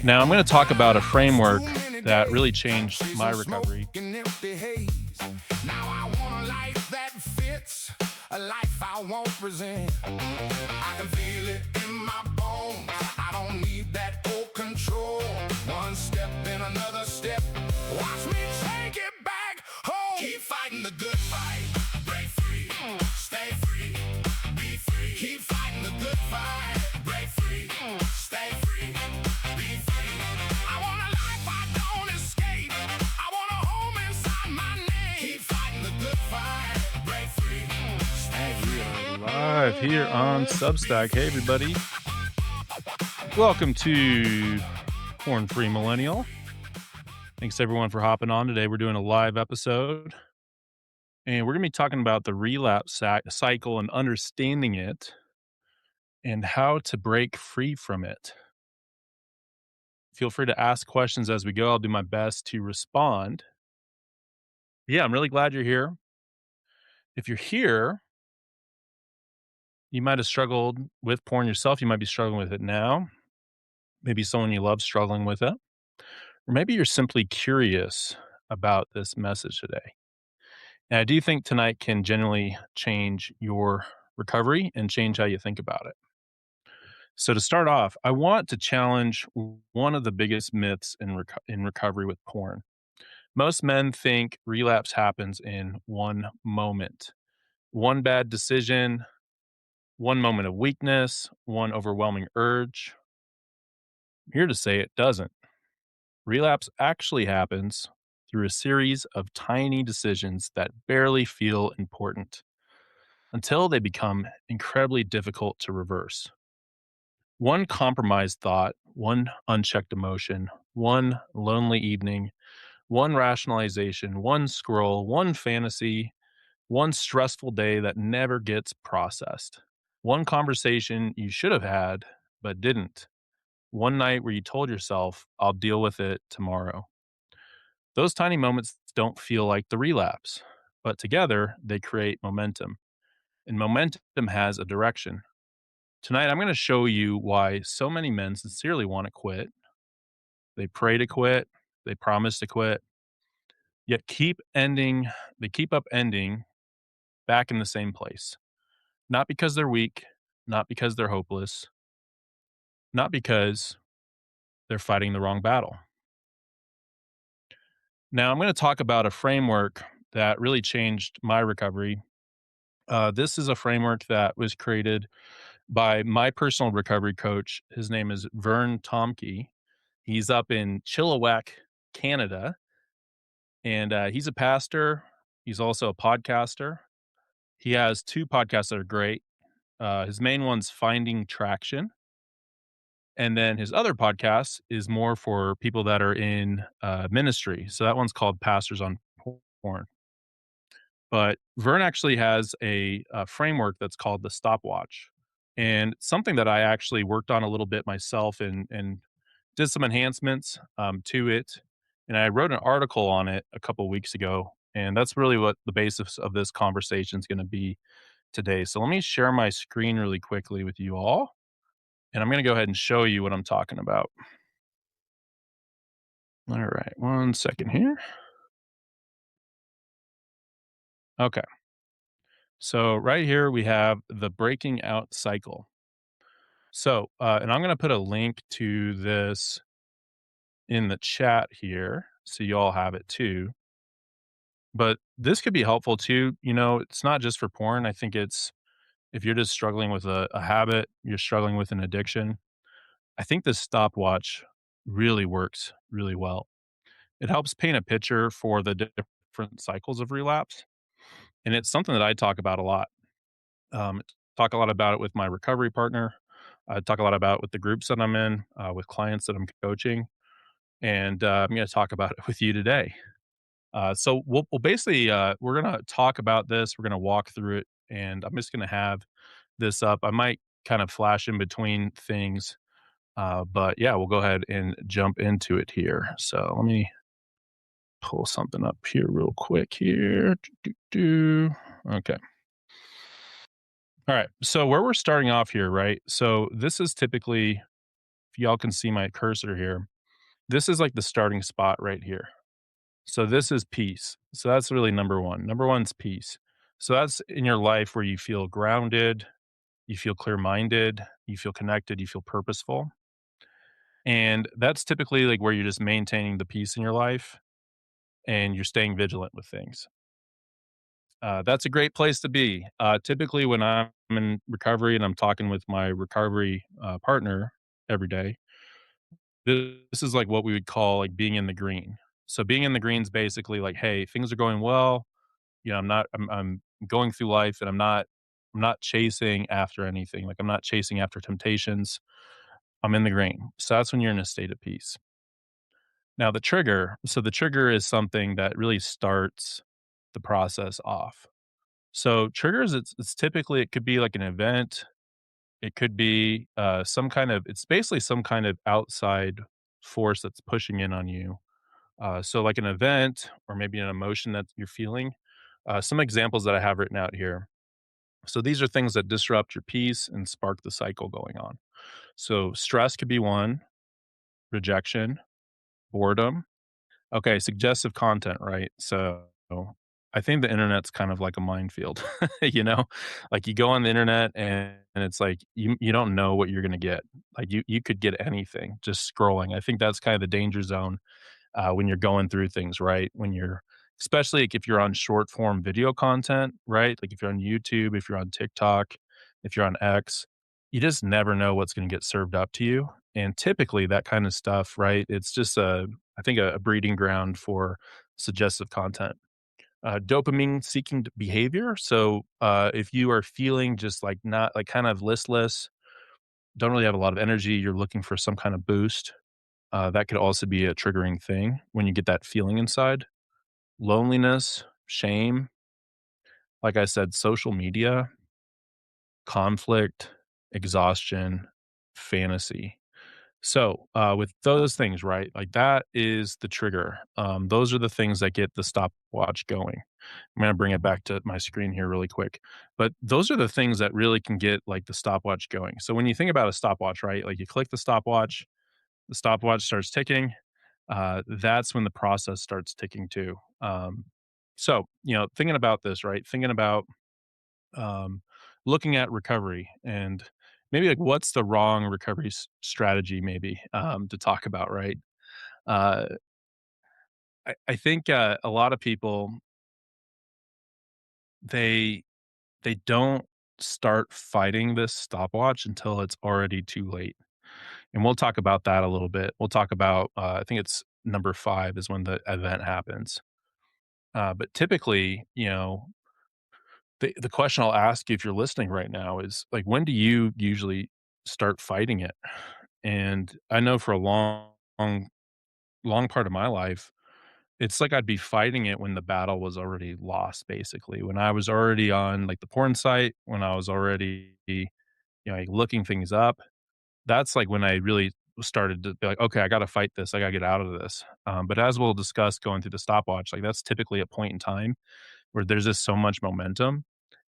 Now, I'm going to talk about a framework that really changed my recovery. Now I want a life that fits, a life I won't present. I can feel it in my bones. I don't need that old control. One step in another step. Watch me take it back home. Keep fighting the good fight. Break free. Stay free. Be free. Keep fighting the good fight. Break free. Stay free. Be free. I want a life I don't escape. I want a home inside my name. Keep fighting the good fight. Break free. Stay free. Live here on Substack. Hey, everybody. Welcome to Porn Free Millennial. Thanks, everyone, for hopping on today. We're doing a live episode, and we're going to be talking about the relapse cycle and understanding it and how to break free from it. Feel free to ask questions as we go. I'll do my best to respond. Yeah, I'm really glad you're here. If you're here, you might have struggled with porn yourself. You might be struggling with it now. Maybe someone you love struggling with it. Or maybe you're simply curious about this message today. And I do think tonight can genuinely change your recovery and change how you think about it. So to start off, I want to challenge one of the biggest myths in recovery with porn. Most men think relapse happens in one moment. One bad decision, one moment of weakness, one overwhelming urge. I'm here to say it doesn't. Relapse actually happens through a series of tiny decisions that barely feel important until they become incredibly difficult to reverse. One compromised thought, one unchecked emotion, one lonely evening, one rationalization, one scroll, one fantasy, one stressful day that never gets processed, one conversation you should have had but didn't, one night where you told yourself, I'll deal with it tomorrow. Those tiny moments don't feel like the relapse, but together they create momentum. And momentum has a direction. Tonight, I'm going to show you why so many men sincerely want to quit. They pray to quit, they promise to quit, yet they keep up ending back in the same place. Not because they're weak, not because they're hopeless, not because they're fighting the wrong battle. Now, I'm going to talk about a framework that really changed my recovery. This is a framework that was created by my personal recovery coach. His name is Vern Tompke. He's up in Chilliwack, Canada, and he's a pastor. He's also a podcaster. He has two podcasts that are great. His main one's Finding Traction, and then his other podcast is more for people that are in ministry. So that one's called Pastors on Porn. But Vern actually has a framework that's called the Stopwatch, and something that I actually worked on a little bit myself and did some enhancements to it. And I wrote an article on it a couple of weeks ago, and that's really what the basis of this conversation is going to be today. So let me share my screen really quickly with you all, and I'm going to go ahead and show you what I'm talking about. All right, one second here. Okay. So right here we have the breaking out cycle. So, and I'm going to put a link to this in the chat here so you all have it too. But this could be helpful too. You know, it's not just for porn. I think it's if you're just struggling with a habit, you're struggling with an addiction. I think this stopwatch really works really well. It helps paint a picture for the different cycles of relapse. And it's something that I talk about a lot. Um, talk a lot about it with my recovery partner. I talk a lot about it with the groups that I'm in, with clients that I'm coaching. And I'm going to talk about it with you today. So we'll basically, we're going to talk about this. We're going to walk through it. And I'm just going to have this up. I might kind of flash in between things. But yeah, we'll go ahead and jump into it here. So let me pull something up here real quick here. Okay. All right. So where we're starting off here, right? So this is typically if y'all can see my cursor here, this is like the starting spot right here. So this is peace. So that's really number 1. Number 1's peace. So that's in your life where you feel grounded, you feel clear-minded, you feel connected, you feel purposeful. And that's typically like where you're just maintaining the peace in your life and you're staying vigilant with things. That's a great place to be. Typically, when I'm in recovery and I'm talking with my recovery partner every day, this is like what we would call like being in the green. So being in the green is basically like, hey, things are going well. You know, I'm going through life and I'm not chasing after anything. Like I'm not chasing after temptations. I'm in the green. So that's when you're in a state of peace. Now the trigger is something that really starts the process off. So triggers, it's typically it could be like an event. It could be some kind of it's basically some kind of outside force that's pushing in on you. So like an event or maybe an emotion that you're feeling. Some examples that I have written out here. So these are things that disrupt your peace and spark the cycle going on. So stress could be one, rejection, boredom. Okay, suggestive content, right? So I think the internet's kind of like a minefield, you know? Like you go on the internet and it's like you don't know what you're gonna get. Like you could get anything just scrolling. I think that's kind of the danger zone when you're going through things, right? When you're especially like if you're on short form video content, right? Like if you're on YouTube, if you're on TikTok, if you're on X, you just never know what's going to get served up to you. And typically that kind of stuff, right? It's just I think a breeding ground for suggestive content. Dopamine seeking behavior. So if you are feeling just like not like kind of listless, don't really have a lot of energy, you're looking for some kind of boost, that could also be a triggering thing when you get that feeling inside. Loneliness, shame, like I said, social media, conflict, exhaustion, fantasy. So, with those things, right? Like that is the trigger. Those are the things that get the stopwatch going. I'm gonna bring it back to my screen here really quick. But those are the things that really can get like the stopwatch going. So when you think about a stopwatch, right? Like you click the stopwatch starts ticking, that's when the process starts ticking too. So, you know, thinking about this, right? Thinking about um, looking at recovery and maybe like what's the wrong recovery strategy, maybe to talk about, right? Uh, I think a lot of people they they don't start fighting this stopwatch until it's already too late, and we'll talk about that a little bit. We'll talk about I think it's number 5 is when the event happens. But typically, you know, the question I'll ask you if you're listening right now is like, when do you usually start fighting it? And I know for a long part of my life, it's like I'd be fighting it when the battle was already lost, basically. When I was already on like the porn site, when I was already, you know, like, looking things up, that's like when I really started to be like, okay, I got to fight this. I got to get out of this. But as we'll discuss going through the stopwatch, like that's typically a point in time where there's just so much momentum.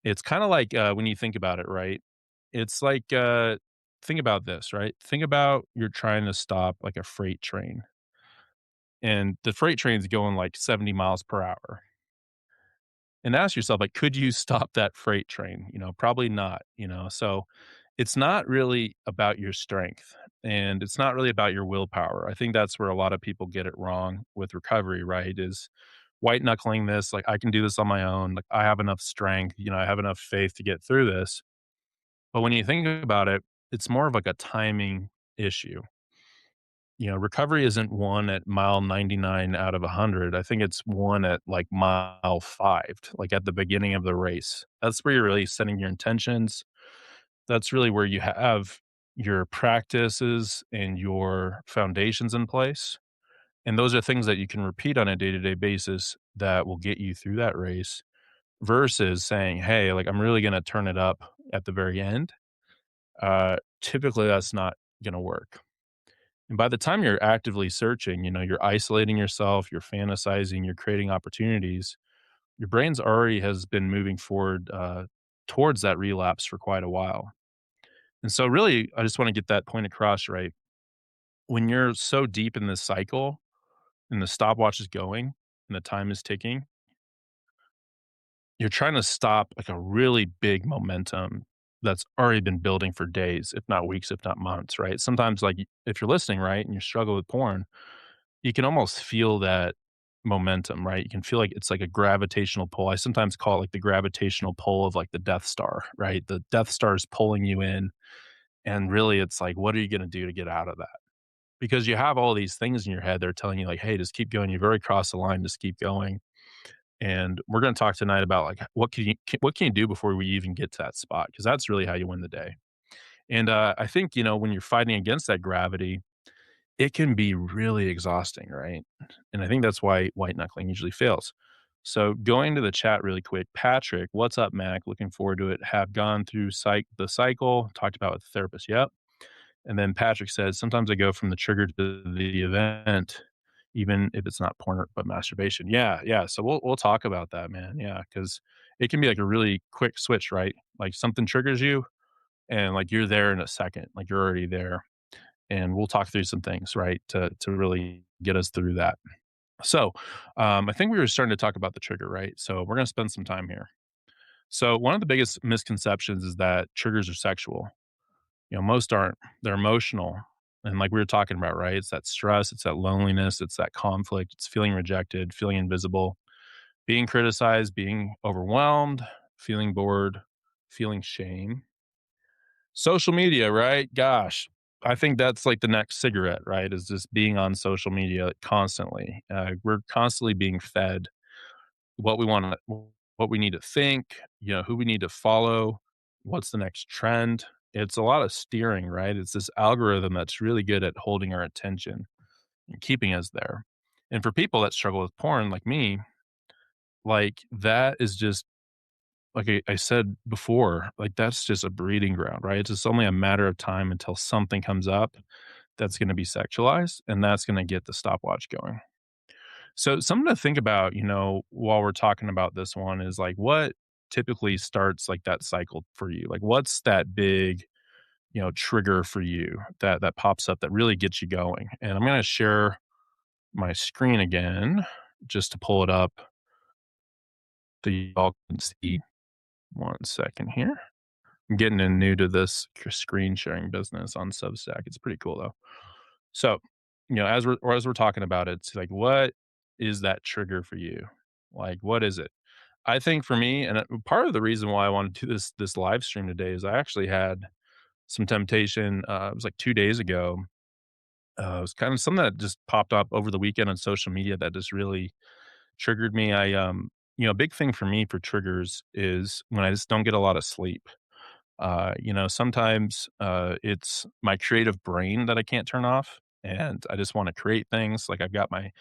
It's kinda like, when you think about it, right? It's like, think about this, right? Think about you're trying to stop, like, a freight train, and the freight train's going, like, 70 miles per hour, and ask yourself, like, could you stop that freight train? You know, probably not, you know? So, it's not really about your strength, and it's not really about your willpower. I think that's where a lot of people get it wrong with recovery, right? Is white knuckling this, like, "I can do this on my own, like, I have enough strength, you know, I have enough faith to get through this." But when you think about it, it's more of like a timing issue. You know, recovery isn't won at mile 99 out of 100. I think it's won at like mile 5, like at the beginning of the race. That's where you're really setting your intentions. That's really where you have your practices and your foundations in place. And those are things that you can repeat on a day to day basis that will get you through that race versus saying, hey, like I'm really going to turn it up at the very end. Typically that's not gonna work. And by the time you're actively searching, you know, you're isolating yourself, you're fantasizing, you're creating opportunities, your brain's already has been moving forward, towards that relapse for quite a while. And so really, I just wanna get that point across, right? when you're so deep in this cycle and the stopwatch is going and the time is ticking, you're trying to stop like a really big momentum that's already been building for days, if not weeks, if not months, right? Sometimes, like if you're listening, right, and you struggle with porn, you can almost feel that momentum, right? You can feel like it's like a gravitational pull. I sometimes call it like the gravitational pull of like the Death Star, right? The Death Star is pulling you in. And really, it's like, what are you going to do to get out of that? Because you have all these things in your head. They're telling you, like, hey, just keep going. You've already crossed the line. Just keep going. And we're going to talk tonight about like what can you do before we even get to that spot? Because that's really how you win the day. And I think when you're fighting against that gravity, it can be really exhausting, right? And I think that's why white knuckling usually fails. So going to the chat really quick, Patrick, what's up, Mac? Looking forward to it. Have gone through the cycle, talked about with the therapist. Yep. And then Patrick says, sometimes I go from the trigger to the event, even if it's not porn but masturbation. Yeah, yeah. So we'll talk about that, man. Yeah, because it can be like a really quick switch, right? Like something triggers you, and like you're there in a second, like you're already there. And we'll talk through some things, right, to really get us through that. So, I think we were starting to talk about the trigger, right? So we're gonna spend some time here. So one of the biggest misconceptions is that triggers are sexual. Most aren't. They're emotional. And like we were talking about, right? It's that stress, it's that loneliness, it's that conflict, it's feeling rejected, feeling invisible, being criticized, being overwhelmed, feeling bored, feeling shame. Social media, right? Gosh, I think that's like the next cigarette, right? Is just being on social media constantly. We're constantly being fed what we want to, what we need to think, who we need to follow, what's the next trend. It's a lot of steering, right? It's this algorithm that's really good at holding our attention and keeping us there. And for people that struggle with porn, like me, like that is just like I said before, like that's just a breeding ground, right? It's just only a matter of time until something comes up that's going to be sexualized, and that's going to get the stopwatch going. So something to think about, while we're talking about this one is like what typically starts like that cycle for you? Like what's that big, trigger for you that pops up that really gets you going? And I'm going to share my screen again just to pull it up so you all can see. One second here. I'm getting in new to this screen sharing business on Substack. It's pretty cool though. So, as we're talking about it, it's like, what is that trigger for you? Like, what is it? I think for me, and part of the reason why I want to do this live stream today is I actually had some temptation. It was like 2 days ago. It was kind of something that just popped up over the weekend on social media that just really triggered me. A big thing for me for triggers is when I just don't get a lot of sleep. Sometimes it's my creative brain that I can't turn off, and I just want to create things. Like I've got my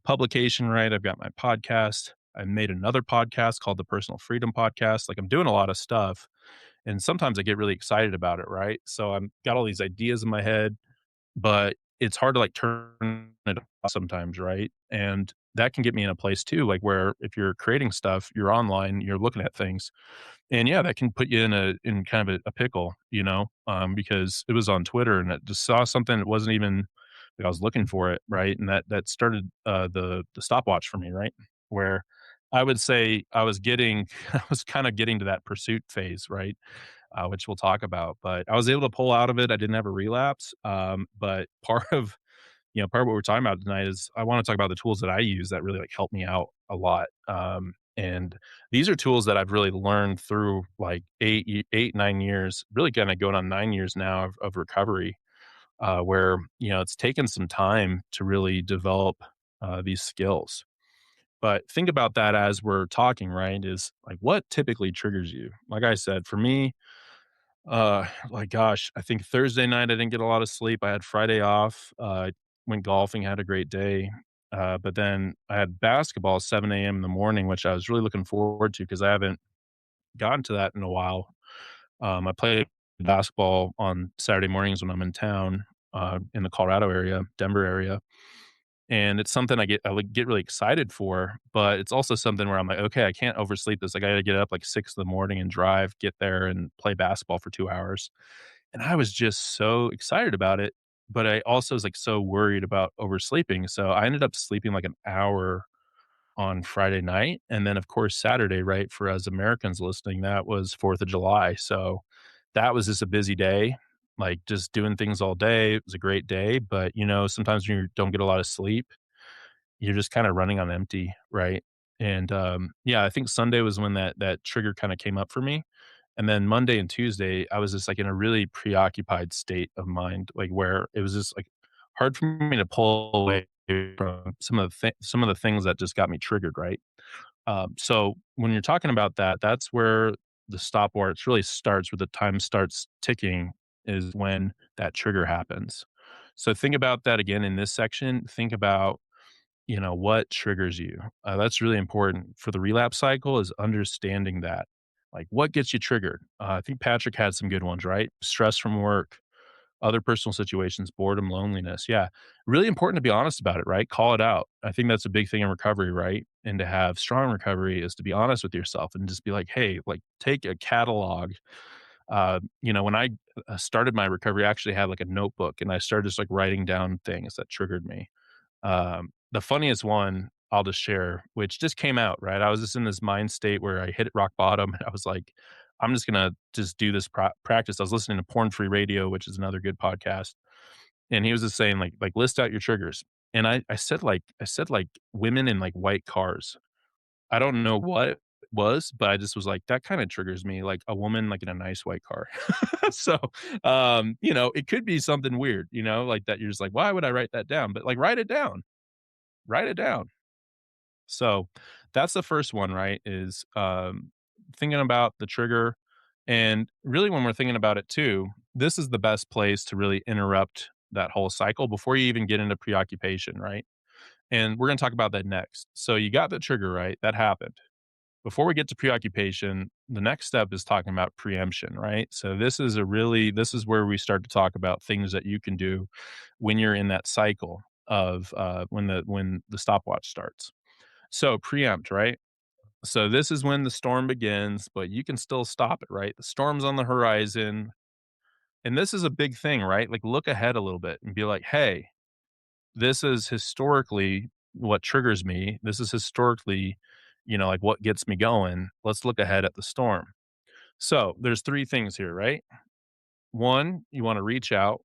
publication, right? I've got my podcast. I made another podcast called the Personal Freedom Podcast. Like I'm doing a lot of stuff, and sometimes I get really excited about it, right? So I'm got all these ideas in my head, but it's hard to like turn it off sometimes, right? And that can get me in a place too, like where if you're creating stuff, you're online, you're looking at things, and yeah, that can put you in kind of a pickle, because it was on Twitter and I just saw something that wasn't even like I was looking for it, right? And that started the stopwatch for me, right? Where I would say I was getting I was kind of getting to that pursuit phase, right? Which we'll talk about. But I was able to pull out of it. I didn't have a relapse. But part of what we're talking about tonight is I want to talk about the tools that I use that really like help me out a lot. And these are tools that I've really learned through like 9 years, really kind of going on 9 years now of recovery, where, it's taken some time to really develop these skills. But think about that as we're talking, right? Is like what typically triggers you? Like I said, for me, like, gosh, I think Thursday night, I didn't get a lot of sleep. I had Friday off, went golfing, had a great day. But then I had basketball 7 a.m. in the morning, which I was really looking forward to because I haven't gotten to that in a while. I play basketball on Saturday mornings when I'm in town, in the Colorado area, Denver area. And it's something I like get really excited for, but it's also something where I'm like, okay, I can't oversleep this. I got to get up like 6 in the morning and drive, get there and play basketball for 2 hours. And I was just so excited about it. but I also was like so worried about oversleeping. So I ended up sleeping like an hour on Friday night. And then, of course, Saturday, right? For us Americans listening, that was 4th of July. So that was just a busy day, like just doing things all day. It was a great day. But, sometimes when you don't get a lot of sleep, you're just kind of running on empty, right? And yeah, I think Sunday was when that trigger kind of came up for me. And then Monday and Tuesday, I was just like in a really preoccupied state of mind, like where it was just like hard for me to pull away from some of the things that just got me triggered, right? So when you're talking about that, that's where the stopwatch really starts, where the time starts ticking, is when that trigger happens. So think about that again in this section. Think about what triggers you. That's really important for the relapse cycle, is understanding that. Like, what gets you triggered? I think Patrick had some good ones, right? Stress from work, other personal situations, boredom, loneliness. Yeah. Really important to be honest about it, right? Call it out. I think that's a big thing in recovery, right? And to have strong recovery is to be honest with yourself and just be like, hey, like take a catalog. When I started my recovery, I actually had like a notebook and I started just like writing down things that triggered me. The funniest one I'll just share, which just came out, right? I was just in this mind state where I hit rock bottom and I was like, I'm just gonna just do this practice. I was listening to Porn Free Radio, which is another good podcast, and he was just saying like list out your triggers. And I said like women in like white cars. I don't know what it was, but I just was like, that kind of triggers me, like a woman like in a nice white car. So it could be something weird, like that you're just like, why would I write that down? But like write it down. Write it down. So that's the first one, right? Is thinking about the trigger. And really, when we're thinking about it too, this is the best place to really interrupt that whole cycle before you even get into preoccupation, right? And we're going to talk about that next. So you got the trigger, right? That happened. Before we get to preoccupation, the next step is talking about preemption, right? So this is where we start to talk about things that you can do when you're in that cycle of when the stopwatch starts. So preempt, right? So this is when the storm begins, but you can still stop it, right? The storm's on the horizon. And this is a big thing, right? Like look ahead a little bit and be like, hey, this is historically what triggers me. This is historically, like what gets me going. Let's look ahead at the storm. So there's three things here, right? One, you want to reach out.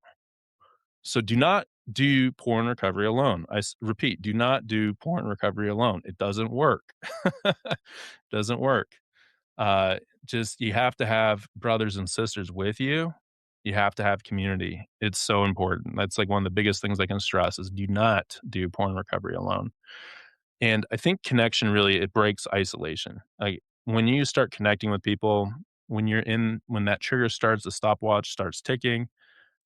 So do not do porn recovery alone. Repeat, do not do porn recovery alone. It doesn't work. Doesn't work. Uh, just you have to have brothers and sisters with you. You have to have community. It's so important. That's like one of the biggest things I can stress is do not do porn recovery alone. And I think connection really it breaks isolation. Like when you start connecting with people, when that trigger starts, the stopwatch starts ticking,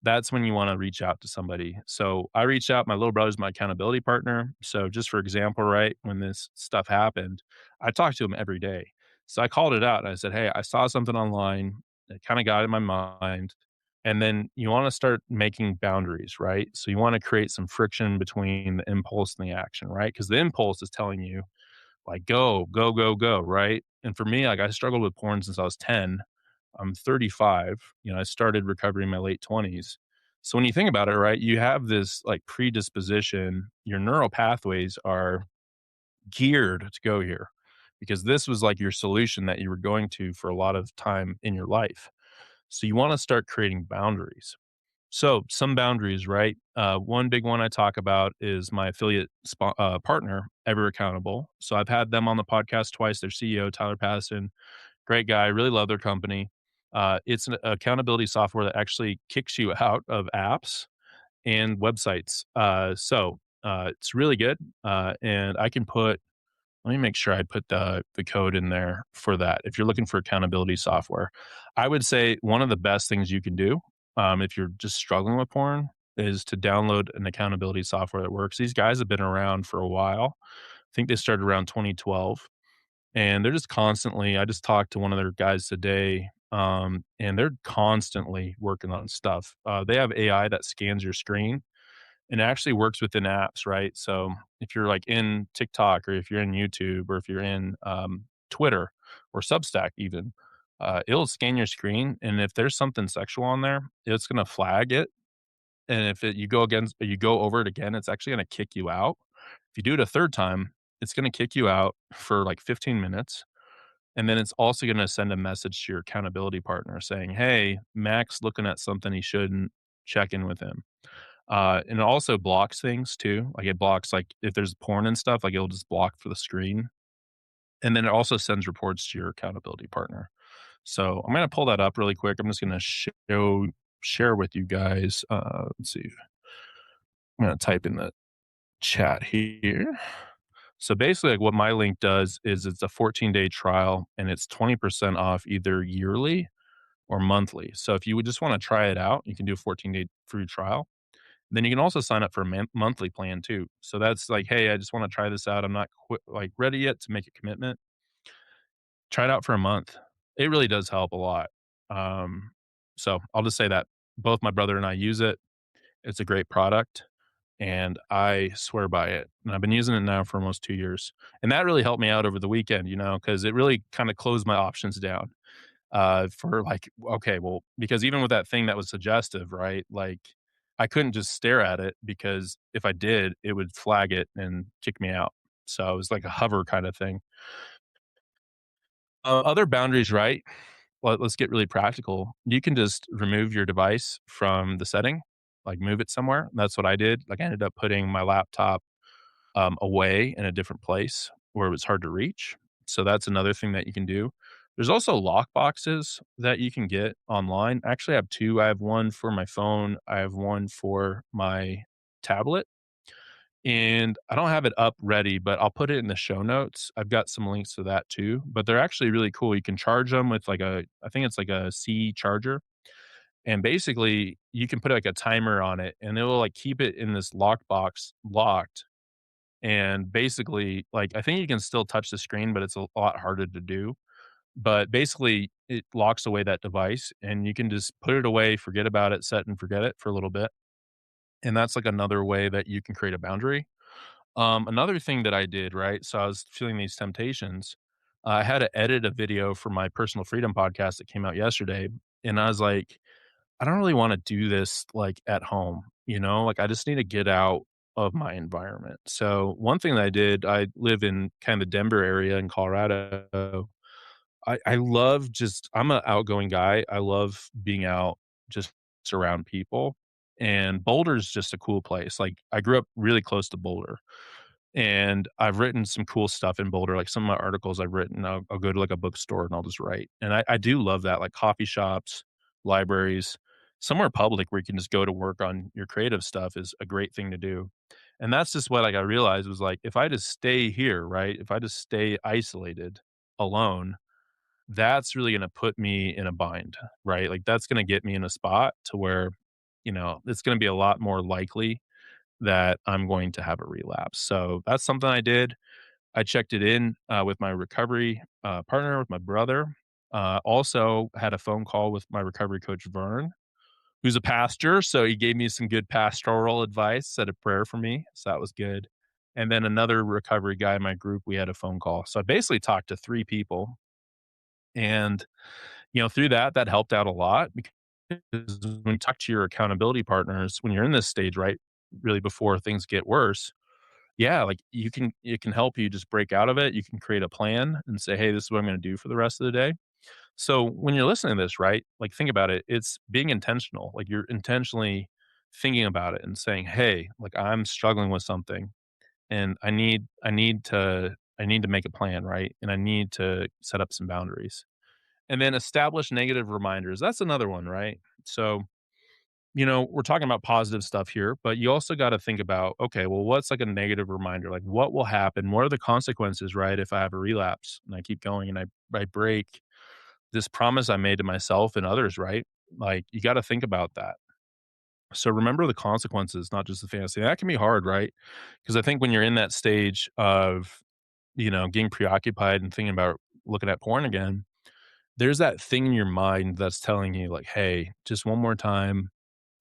that's when you wanna reach out to somebody. So, I reached out, my little brother's my accountability partner. So, just for example, right, when this stuff happened, I talked to him every day. So, I called it out and I said, "Hey, I saw something online that kinda got in my mind." And then you wanna start making boundaries, right? So, you wanna create some friction between the impulse and the action, right? Because the impulse is telling you, like, "Go, go, go, go," right? And for me, like, I struggled with porn since I was 10. I'm 35. I started recovery in my late 20s. So when you think about it, right, you have this like predisposition. Your neural pathways are geared to go here because this was like your solution that you were going to for a lot of time in your life. So you want to start creating boundaries. So some boundaries, right? One big one I talk about is my affiliate partner, Ever Accountable. So I've had them on the podcast twice. Their CEO, Tyler Patterson, great guy, really love their company. It's an accountability software that actually kicks you out of apps and websites. It's really good. And I can put, let me make sure I put the code in there for that. If you're looking for accountability software, I would say one of the best things you can do if you're just struggling with porn is to download an accountability software that works. These guys have been around for a while. I think they started around 2012 and they're just constantly I just talked to one of their guys today, and they're constantly working on stuff. They have AI that scans your screen and actually works within apps, right? So if you're like in TikTok or if you're in YouTube or if you're in Twitter or Substack even, it'll scan your screen, and if there's something sexual on there, it's gonna flag it and if you go over it again, it's actually gonna kick you out. If you do it a 3rd time, it's gonna kick you out for, like, 15 minutes, and then it's also gonna send a message to your accountability partner saying, "Hey, Mac's looking at something he shouldn't. Check in with him." And it also blocks things too, like, it blocks, like, if there's porn and stuff, like, it'll just block for the screen, and then it also sends reports to your accountability partner. So, I'm gonna pull that up really quick. I'm just gonna share with you guys, let's see. I'm gonna type in the chat here. So basically, like what my link does is it's a 14-day trial and it's 20% off either yearly or monthly. So if you would just want to try it out, you can do a 14-day free trial. Then you can also sign up for a monthly plan too. So that's like, hey, I just want to try this out. I'm not like ready yet to make a commitment. Try it out for a month. It really does help a lot. Um, so I'll just say that both my brother and I use it. It's a great product and I swear by it. And I've been using it now for almost 2 years. And that really helped me out over the weekend, because it really kinda closed my options down, for like, okay, well, because even with that thing that was suggestive, right? Like, I couldn't just stare at it because if I did, it would flag it and kick me out. So it was like a hover kind of thing. Other boundaries, right? Let's get really practical. You can just remove your device from the setting, like move it somewhere. That's what I did. Like I ended up putting my laptop away in a different place where it was hard to reach. So that's another thing that you can do. There's also lock boxes that you can get online. Actually, I have two. I have one for my phone. I have one for my tablet. And I don't have it up ready, but I'll put it in the show notes. I've got some links to that too, but they're actually really cool. You can charge them with I think it's like a C charger. And basically, you can put like a timer on it and it will like keep it in this lockbox locked. And basically, like, I think you can still touch the screen, but it's a lot harder to do. But basically, it locks away that device and you can just put it away, forget about it, set and forget it for a little bit. And that's like another way that you can create a boundary. Another thing that I did, right? So I was feeling these temptations. I had to edit a video for my personal freedom podcast that came out yesterday. And I was like, I don't really want to do this like at home, like I just need to get out of my environment. So one thing that I did, I live in kind of the Denver area in Colorado. I love I'm an outgoing guy. I love being out just around people. And Boulder's just a cool place. Like I grew up really close to Boulder. And I've written some cool stuff in Boulder, like some of my articles I've written, I'll go to like a bookstore and I'll just write. And I do love that, like coffee shops, libraries, somewhere public where you can just go to work on your creative stuff is a great thing to do. And that's just what like I realized was like if I just stay here, right? If I just stay isolated alone, that's really gonna put me in a bind, right? Like that's gonna get me in a spot to where, it's gonna be a lot more likely that I'm going to have a relapse. So that's something I did. I checked it in with my recovery partner, with my brother. Also had a phone call with my recovery coach, Vern, who's a pastor. So he gave me some good pastoral advice, said a prayer for me. So that was good. And then another recovery guy in my group, we had a phone call. So I basically talked to three people. And, through that helped out a lot because when you talk to your accountability partners, when you're in this stage, right, really before things get worse, yeah, like it can help you just break out of it. You can create a plan and say, "Hey, this is what I'm gonna do for the rest of the day." So when you're listening to this, right? Like think about it. It's being intentional. Like you're intentionally thinking about it and saying, "Hey, like I'm struggling with something and I need to make a plan, right? And I need to set up some boundaries." And then establish negative reminders. That's another one, right? So we're talking about positive stuff here, but you also got to think about, okay, well, what's like a negative reminder? Like what will happen? What are the consequences, right? If I have a relapse and I keep going and I break this promise I made to myself and others, right? Like you got to think about that. So remember the consequences, not just the fantasy. That can be hard, right? Because I think when you're in that stage of, getting preoccupied and thinking about looking at porn again, there's that thing in your mind that's telling you like, "Hey, just one more time."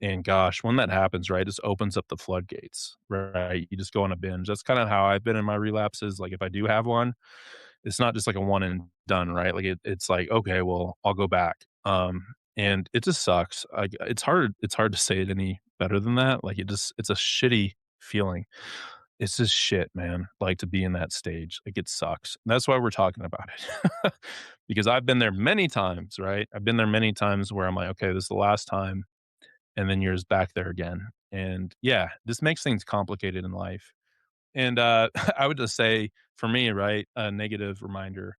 And gosh, when that happens, right, it just opens up the floodgates, right? You just go on a binge. That's kinda how I've been in my relapses. Like, if I do have one, it's not just like a one and done, right? Like, it's like, "Okay, well, I'll go back." and it just sucks. Like, it's hard to say it any better than that. Like, it's a shitty feeling. It's just shit, man, like, to be in that stage. Like, it sucks. And that's why we're talking about it. Because I've been there many times, right? I've been there many times where I'm like, "Okay, this is the last time," and then you're just back there again. And, yeah, this makes things complicated in life. And, I would just say, for me, right, a negative reminder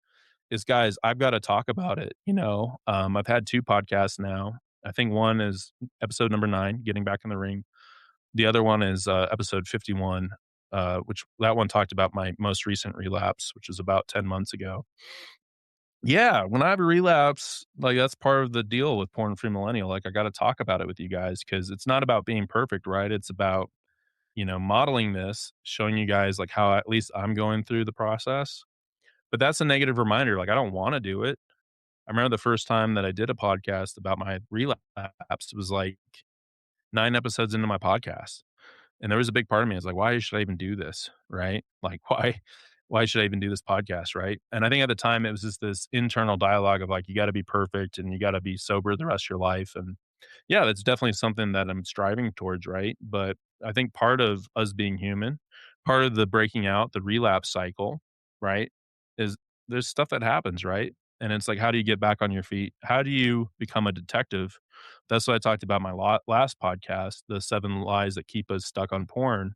is, guys, I've gotta talk about it, you know? I've had 2 podcasts now. I think one is episode number 9, Getting Back in the Ring. The other one is, episode 51, which that one talked about my most recent relapse, which was about 10 months ago. Yeah, when I have a relapse, like, that's part of the deal with Porn Free Millennial, like, I gotta talk about it with you guys because it's not about being perfect, right? It's about, modeling this, showing you guys, like, how at least I'm going through the process. But that's a negative reminder, like, I don't wanna do it. I remember the first time that I did a podcast about my relapse, it was, like, 9 episodes into my podcast. And there was a big part of me, I was like, "Why should I even do this?" Right? Like, why should I even do this podcast, right? And I think at the time, it was just this internal dialogue of, like, you gotta be perfect and you gotta be sober the rest of your life, and yeah, that's definitely something that I'm striving towards, right? But I think part of us being human, part of the breaking out, the relapse cycle, right, is there's stuff that happens, right? And it's like, how do you get back on your feet? How do you become a detective? That's what I talked about in my last podcast, the 7 lies that keep us stuck on porn.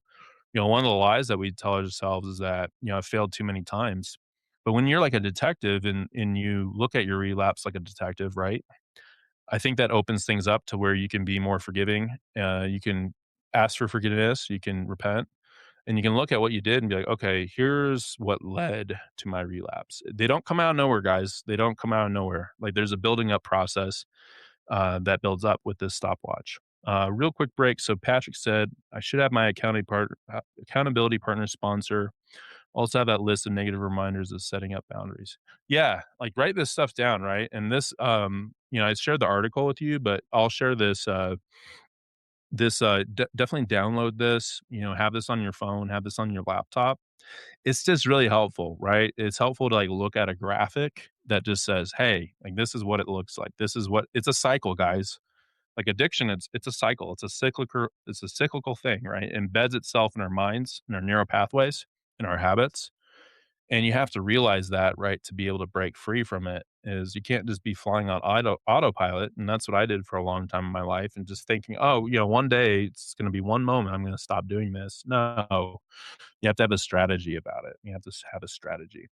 One of the lies that we tell ourselves is that, I failed too many times. But when you're like a detective and you look at your relapse like a detective, right? I think that opens things up to where you can be more forgiving. You can ask for forgiveness, you can repent, and you can look at what you did and be like, okay, here's what led to my relapse. They don't come out of nowhere, guys. They don't come out of nowhere. Like, there's a building up process that builds up with this stopwatch. Real quick break. So Patrick said I should have my accountability partner sponsor. Also have that list of negative reminders of setting up boundaries. Yeah, like, write this stuff down, right? And this, I shared the article with you, but I'll share this. Definitely download this. Have this on your phone, have this on your laptop. It's just really helpful, right? It's helpful to, like, look at a graphic that just says, "Hey, like, this is what it looks like. This is what it's a cycle, guys." Like addiction, it's a cycle. It's a cyclical thing, right? It embeds itself in our minds, in our neural pathways, in our habits. And you have to realize that, right, to be able to break free from it is you can't just be flying on autopilot. And that's what I did for a long time in my life and just thinking, oh, one day it's going to be one moment I'm going to stop doing this. No, you have to have a strategy about it. You have to have a strategy.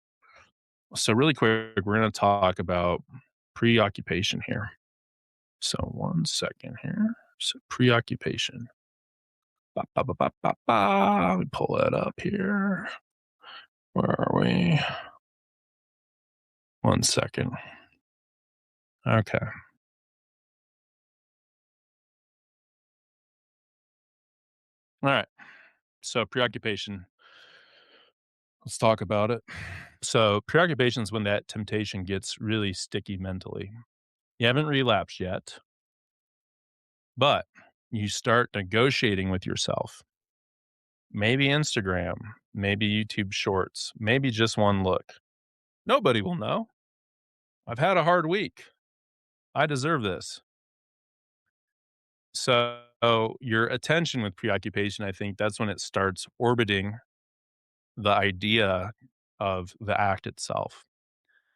So really quick, we're going to talk about preoccupation here. So one second here. So preoccupation. Ba, ba, ba, ba, ba, ba. Let me pull that up here. Where are we? One second. Okay. All right. So preoccupation. Let's talk about it. So preoccupation is when that temptation gets really sticky mentally. You haven't relapsed yet, but you start negotiating with yourself. Maybe Instagram, maybe YouTube shorts, maybe just one look. Nobody will know. I've had a hard week. I deserve this. So your attention with preoccupation, I think that's when it starts orbiting the idea of the act itself.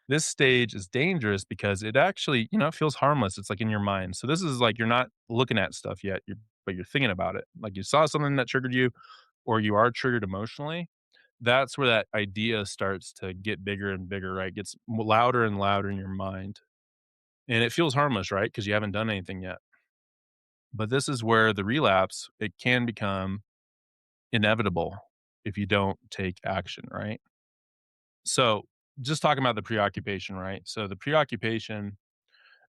This stage is dangerous because it actually, it feels harmless. It's like in your mind. So this is like you're not looking at stuff yet, but you're thinking about it. Like you saw something that triggered you, or you are triggered emotionally. That's where that idea starts to get bigger and bigger, right? Gets louder and louder in your mind. And it feels harmless, right? Because you haven't done anything yet. But this is where the relapse, it can become inevitable if you don't take action, right? So, just talking about the preoccupation, right? So, the preoccupation,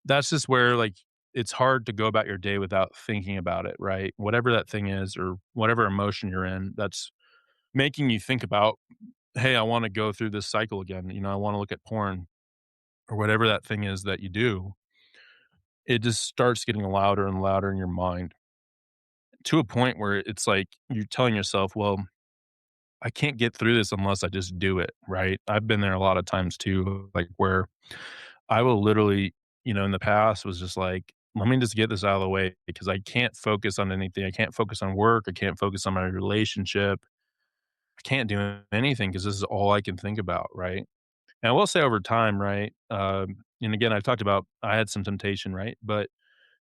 that's just where, like, it's hard to go about your day without thinking about it, right? Whatever that thing is or whatever emotion you're in, that's making you think about, "Hey, I wanna go through this cycle again." I wanna look at porn or whatever that thing is that you do. It just starts getting louder and louder in your mind to a point where it's like you're telling yourself, "Well, I can't get through this unless I just do it," right? I've been there a lot of times too, like, where I will literally in the past was just like, let me just get this out of the way because I can't focus on anything. I can't focus on work. I can't focus on my relationship. I can't do anything because this is all I can think about. Right. And I will say over time, right? And again, I talked about I had some temptation, right? But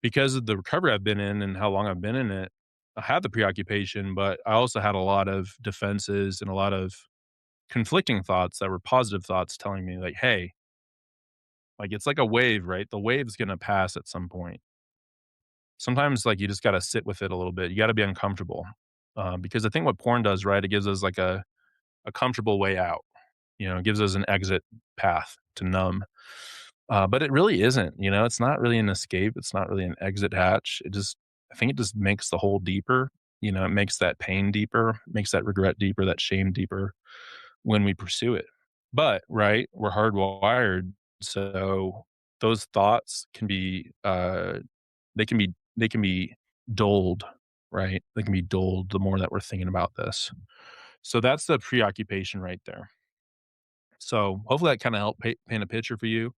because of the recovery I've been in and how long I've been in it, I had the preoccupation, but I also had a lot of defenses and a lot of conflicting thoughts that were positive thoughts telling me, like, hey, like it's like a wave, right? The wave's gonna pass at some point. Sometimes, like, you just gotta sit with it a little bit. You gotta be uncomfortable. Because I think what porn does, right? It gives us like a comfortable way out. It gives us an exit path to numb. But it really isn't, it's not really an escape. It's not really an exit hatch. I think it just makes the hole deeper. It makes that pain deeper, makes that regret deeper, that shame deeper when we pursue it. But, right, we're hardwired. So those thoughts can be, they can be dulled, right? They can be dulled the more that we're thinking about this. So that's the preoccupation right there. So hopefully that kind of helped paint a picture for you.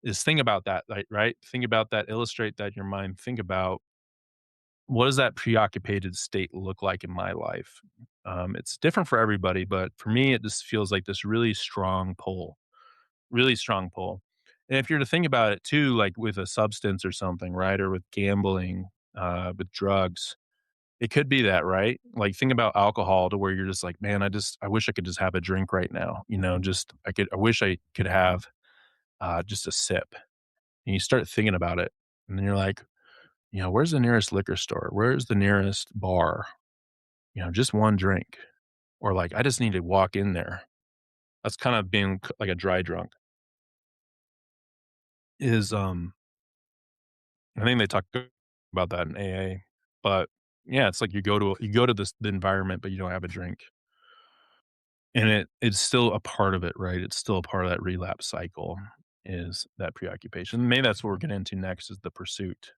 Is think about that, like, right? Think about that, illustrate that in your mind. Think about what does that preoccupied state look like in my life? It's different for everybody, but for me, it just feels like this really strong pull, really strong pull. And if you're to think about it too, like with a substance or something, right? Or with gambling, with drugs, it could be that, right? Like think about alcohol to where you're just like, man, I wish I could just have a drink right now. I wish I could have just a sip. And you start thinking about it, and then you're like, where's the nearest liquor store? Where's the nearest bar? Just one drink. Or like, I just need to walk in there. That's kind of being like a dry drunk. Is I think they talk about that in AA. But yeah, it's like you go to the environment, but you don't have a drink. And it's still a part of it, right? It's still a part of that relapse cycle is that preoccupation. Maybe that's what we're getting into next is the pursuit.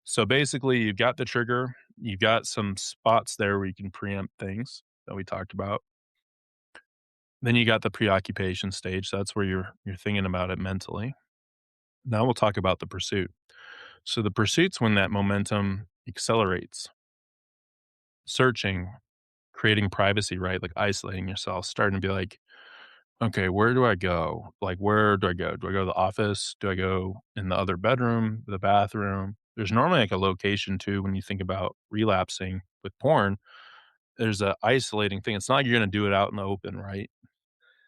So basically, you've got the trigger, you've got some spots there where you can preempt things that we talked about. Then you got the preoccupation stage. So that's where you're thinking about it mentally. Now we'll talk about the pursuit. So the pursuit's when that momentum accelerates, searching, creating privacy, right? Like isolating yourself, starting to be like, okay, where do I go? Like, where do I go? Do I go to the office? Do I go in the other bedroom, the bathroom? There's normally like a location too when you think about relapsing with porn. There's a isolating thing. It's not like you're going to do it out in the open, right?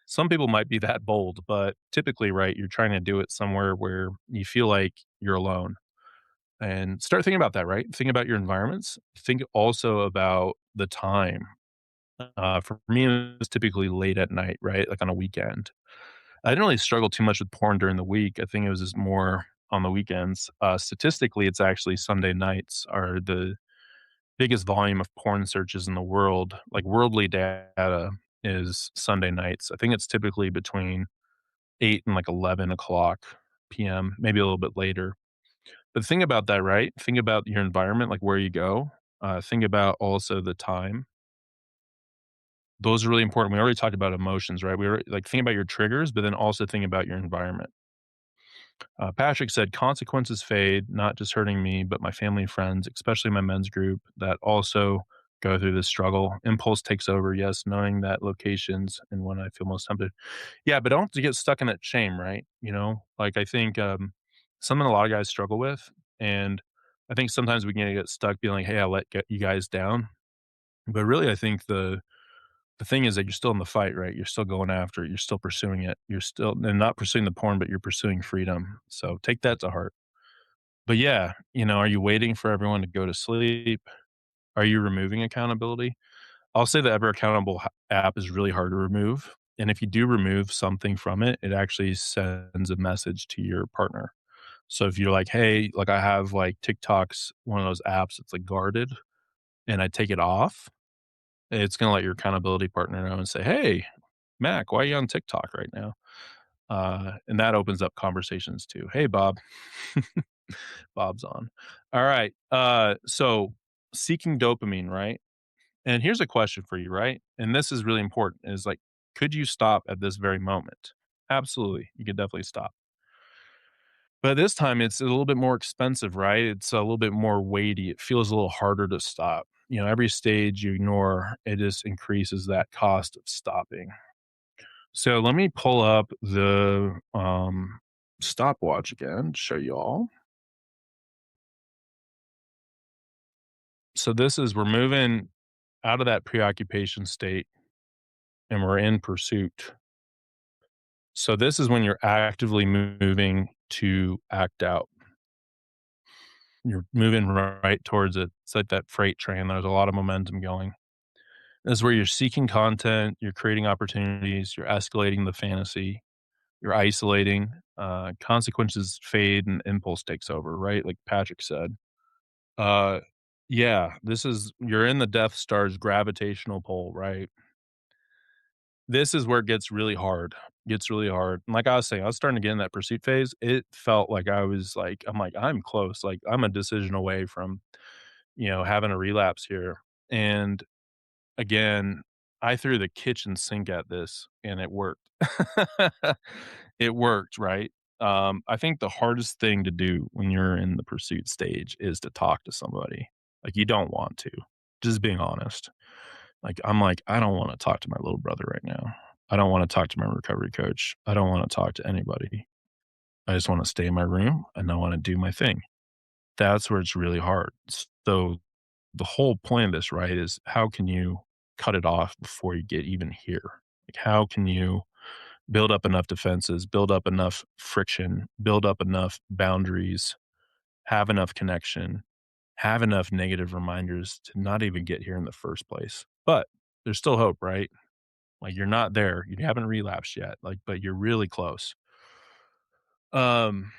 Some people might be that bold, but typically, right, you're trying to do it somewhere where you feel like you're alone. And start thinking about that, right? Think about your environments. Think also about the time. For me, it was typically late at night, right? Like on a weekend. I didn't really struggle too much with porn during the week. I think it was just more on the weekends. Statistically, it's actually Sunday nights are the biggest volume of porn searches in the world. Like worldly data is Sunday nights. I think it's typically between 8 and like 11 o'clock PM, maybe a little bit later. But think about that, right? Think about your environment, like where you go. Think about also the time. Those are really important. We already talked about emotions, right? We were like think about your triggers, but then also think about your environment. Patrick said, consequences fade, not just hurting me, but my family and friends, especially my men's group that also go through this struggle. Impulse takes over, yes, knowing that locations and when I feel most tempted. Yeah, but don't get stuck in that shame, right? Like I think something a lot of guys struggle with. And I think sometimes we can get stuck being like, hey, get you guys down. But really, I think the thing is that you're still in the fight, right? You're still going after it. You're still pursuing it. You're still and not pursuing the porn, but you're pursuing freedom. So take that to heart. But yeah, are you waiting for everyone to go to sleep? Are you removing accountability? I'll say the Ever Accountable app is really hard to remove. And if you do remove something from it, it actually sends a message to your partner. So if you're like, hey, like I have like TikTok's one of those apps that's like guarded and I take it off, it's going to let your accountability partner know and say, hey, Mac, why are you on TikTok right now? And that opens up conversations too. Hey, Bob. Bob's on. All right. So seeking dopamine, right? And here's a question for you, right? And this is really important is like, could you stop at this very moment? Absolutely. You could definitely stop. But this time it's a little bit more expensive, right? It's a little bit more weighty. It feels a little harder to stop. Every stage you ignore, it just increases that cost of stopping. So let me pull up the stopwatch again to show you all. So this is we're moving out of that preoccupation state and we're in pursuit. So this is when you're actively moving to act out. You're moving right towards it. It's like that freight train. There's a lot of momentum going. This is where you're seeking content, you're creating opportunities, you're escalating the fantasy, you're isolating, consequences fade and impulse takes over, right? Like Patrick said. Uh, yeah, this is you're in the Death Star's gravitational pull, right? This is where it gets really hard. Gets really hard. And like I was saying, I was starting to get in that pursuit phase. It felt like I'm like, I'm close. Like I'm a decision away from, having a relapse here. And again, I threw the kitchen sink at this and it worked. It worked, right? I think the hardest thing to do when you're in the pursuit stage is to talk to somebody. Like you don't want to. Just being honest. Like, I don't wanna talk to my little brother right now. I don't wanna talk to my recovery coach. I don't wanna talk to anybody. I just wanna stay in my room, and I wanna do my thing. That's where it's really hard. So, the whole point of this, right, is how can you cut it off before you get even here? Like, how can you build up enough defenses, build up enough friction, build up enough boundaries, have enough connection, have enough negative reminders to not even get here in the first place? But there's still hope, right? Like, you're not there, you haven't relapsed yet, like, but you're really close. Um,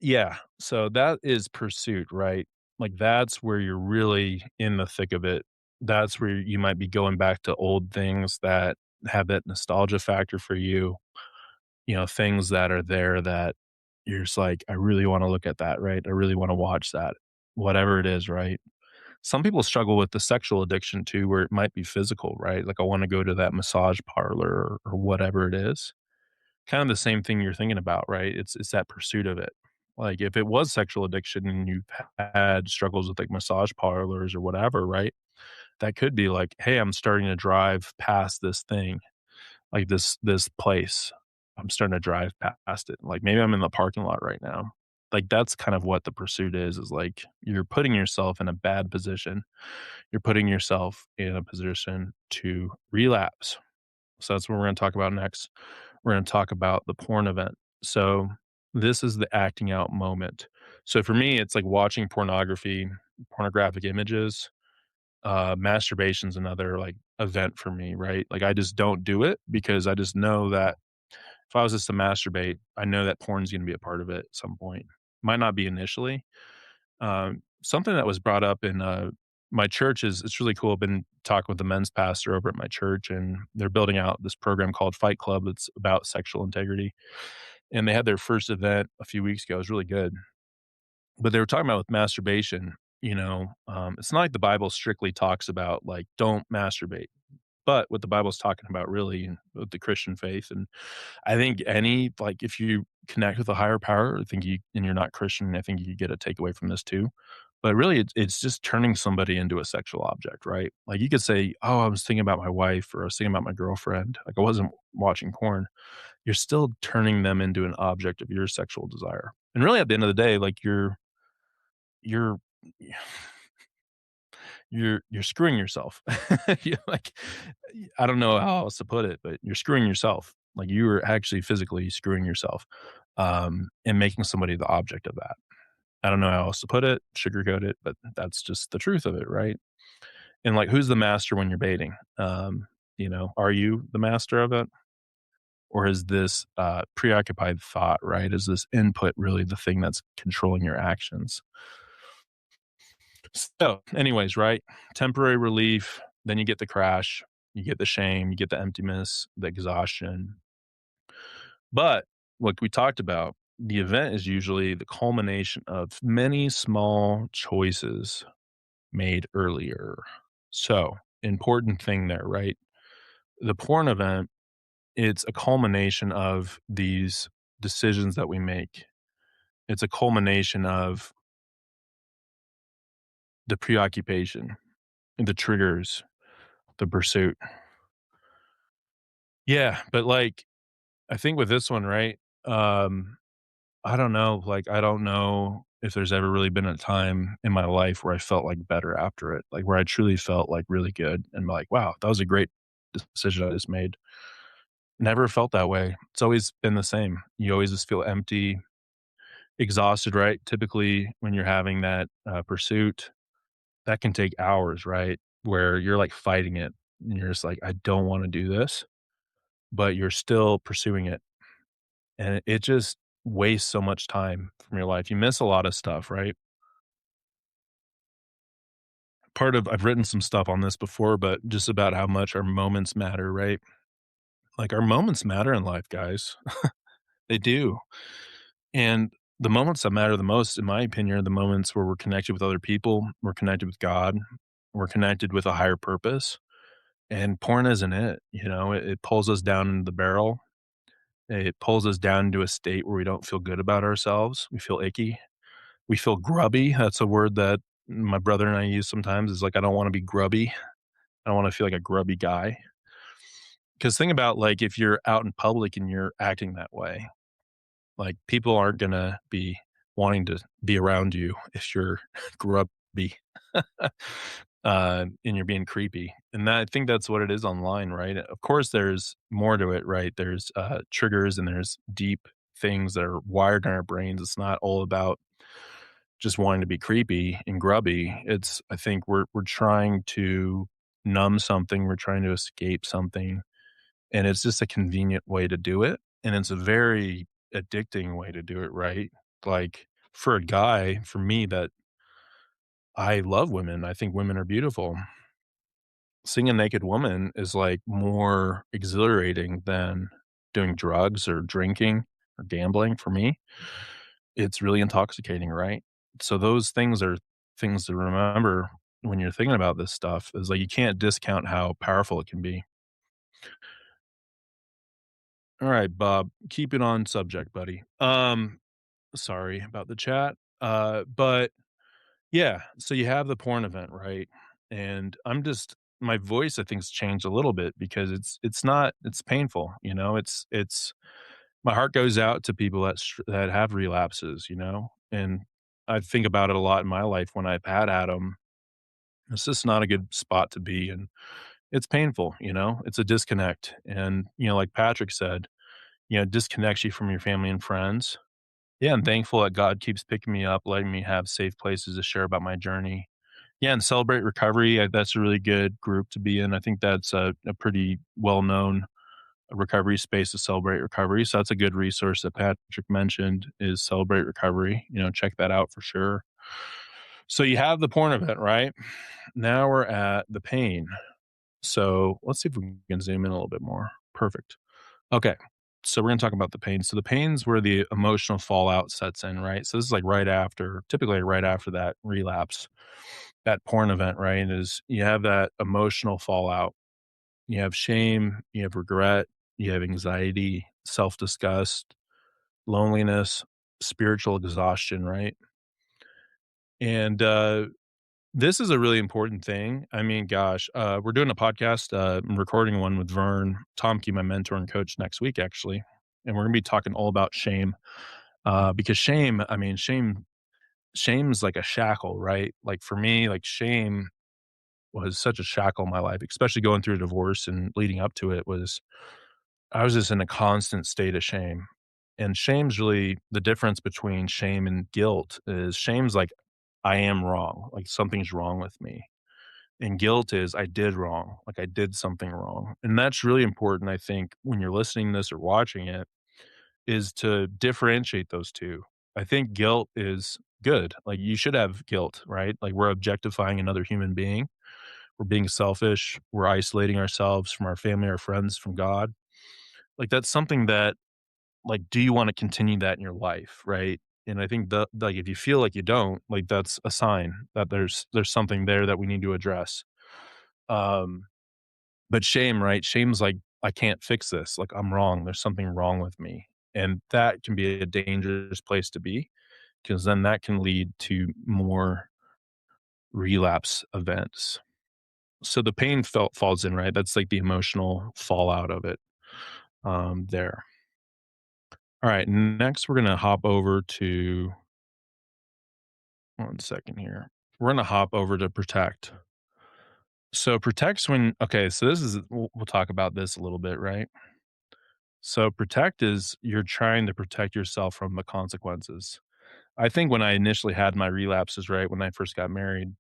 yeah, so that is pursuit, right? Like, that's where you're really in the thick of it. That's where you might be going back to old things that have that nostalgia factor for you, things that are there that you're just like, "I really wanna look at that," right? "I really wanna watch that." Whatever it is, right? Some people struggle with the sexual addiction too, where it might be physical, right? Like, I wanna go to that massage parlor or whatever it is. Kind of the same thing you're thinking about, right? It's that pursuit of it. Like, if it was sexual addiction and you've had struggles with, like, massage parlors or whatever, right? That could be like, "Hey, I'm starting to drive past this thing, like, this place. I'm starting to drive past it. Like, maybe I'm in the parking lot right now." Like, that's kind of what the pursuit is like, you're putting yourself in a bad position. You're putting yourself in a position to relapse. So that's what we're gonna talk about next. We're gonna talk about the porn event. So this is the acting out moment. So for me, it's like watching pornography, pornographic images. Masturbation's another like event for me, right? Like I just don't do it because I just know that if I was just to masturbate, I know that porn's gonna be a part of it at some point. Might not be initially. Something that was brought up in my church is it's really cool. I've been talking with the men's pastor over at my church, and they're building out this program called Fight Club that's about sexual integrity. And they had their first event a few weeks ago. It was really good. But they were talking about with masturbation, it's not like the Bible strictly talks about like don't masturbate. But what the Bible's talking about really with the Christian faith, and I think any like if you connect with a higher power, I think you and you're not Christian, I think you get a takeaway from this too. But really, it's just turning somebody into a sexual object, right? Like you could say, "Oh, I was thinking about my wife," or "I was thinking about my girlfriend." Like I wasn't watching porn. You're still turning them into an object of your sexual desire. And really, at the end of the day, like you're you're screwing yourself. You're like, I don't know how else to put it, but you're screwing yourself. Like you are actually physically screwing yourself, and making somebody the object of that. I don't know how else to put it, sugarcoat it, but that's just the truth of it, right? And like, who's the master when you're baiting? Are you the master of it? Or is this preoccupied thought, right? Is this input really the thing that's controlling your actions? So, anyways, right? Temporary relief, then you get the crash, you get the shame, you get the emptiness, the exhaustion. But like we talked about, the event is usually the culmination of many small choices made earlier. So, important thing there, right? The porn event, it's a culmination of these decisions that we make. It's a culmination of the preoccupation, the triggers, the pursuit. Yeah, but, like, I think with this one, right, um, I don't know, like, I don't know if there's ever really been a time in my life where I felt, like, better after it, like, where I truly felt, like, really good and, like, "Wow, that was a great decision I just made." Never felt that way. It's always been the same. You always just feel empty, exhausted, right? Typically, when you're having that, pursuit, that can take hours, right? Where you're, like, fighting it, and you're just like, "I don't wanna do this," but you're still pursuing it, and it just wastes so much time from your life. You miss a lot of stuff, right? Part of I've written some stuff on this before, but just about how much our moments matter, right? Like, our moments matter in life, guys. They do, and the moments that matter the most, in my opinion, are the moments where we're connected with other people, we're connected with God, we're connected with a higher purpose, and porn isn't it, you know? It pulls us down into the barrel. It pulls us down into a state where we don't feel good about ourselves. We feel icky. We feel grubby. That's a word that my brother and I use sometimes is like, I don't want to be grubby. I don't want to feel like a grubby guy. Because think about like if you're out in public and you're acting that way, like people aren't going to be wanting to be around you if you're grubby and you're being creepy. And that, I think that's what it is online, right? Of course, there's more to it, right? There's triggers and there's deep things that are wired in our brains. It's not all about just wanting to be creepy and grubby. It's I think we're trying to numb something, we're trying to escape something, and it's just a convenient way to do it, and it's a very addicting way to do it, right? Like for a guy, for me that I love women, I think women are beautiful. Seeing a naked woman is like more exhilarating than doing drugs or drinking or gambling for me. It's really intoxicating, right? So those things are things to remember when you're thinking about this stuff is like you can't discount how powerful it can be. All right, Bob, keep it on subject, buddy. Sorry about the chat. But yeah, so you have the porn event, right? And I'm just my voice I think's changed a little bit because it's not it's painful, you know? It's my heart goes out to people that have relapses, you know? And I think about it a lot in my life when I've had them. It's just not a good spot to be, and it's painful, you know? It's a disconnect, and, you know, like Patrick said, you know, it disconnects you from your family and friends. Yeah, I'm thankful that God keeps picking me up, letting me have safe places to share about my journey. Yeah, and Celebrate Recovery, that's a really good group to be in. I think that's a pretty well-known recovery space to Celebrate Recovery, so that's a good resource that Patrick mentioned is Celebrate Recovery, you know, check that out for sure. So you have the porn event, right? Now we're at the pain. So let's see if we can zoom in a little bit more. Perfect. Okay. So we're going to talk about the pain. So the pain's where the emotional fallout sets in, right? So this is like right after, typically right after that relapse, that porn event, right? Is you have that emotional fallout. You have shame, you have regret, you have anxiety, self disgust, loneliness, spiritual exhaustion, right? And this is a really important thing. I mean, gosh, we're doing a podcast. I'm recording one with Vern Tompke, my mentor and coach, next week, actually. And we're going to be talking all about shame because shame, I mean, shame's like a shackle, right? Like for me, like shame was such a shackle in my life, especially going through a divorce and leading up to it was I was just in a constant state of shame. And shame's really the difference between shame and guilt is shame's like, I am wrong. Like something's wrong with me. And guilt is I did wrong. Like I did something wrong. And that's really important, I think, when you're listening to this or watching it, is to differentiate those two. I think guilt is good. Like you should have guilt, right? Like we're objectifying another human being. We're being selfish. We're isolating ourselves from our family, our friends, from God. Like that's something that like do you want to continue that in your life, right? And I think the like if you feel like you don't, like that's a sign that there's something there that we need to address. Um but shame, right? Shame's like I can't fix this. Like I'm wrong. There's something wrong with me. And that can be a dangerous place to be. because then that can lead to more relapse events. So the pain falls in, right? That's like the emotional fallout of it there. All right, next we're gonna hop over to one second here. We're gonna hop over to protect. So protects when okay, so this is we'll talk about this a little bit, right? So protect is you're trying to protect yourself from the consequences. I think when I initially had my relapses, right, when I first got married,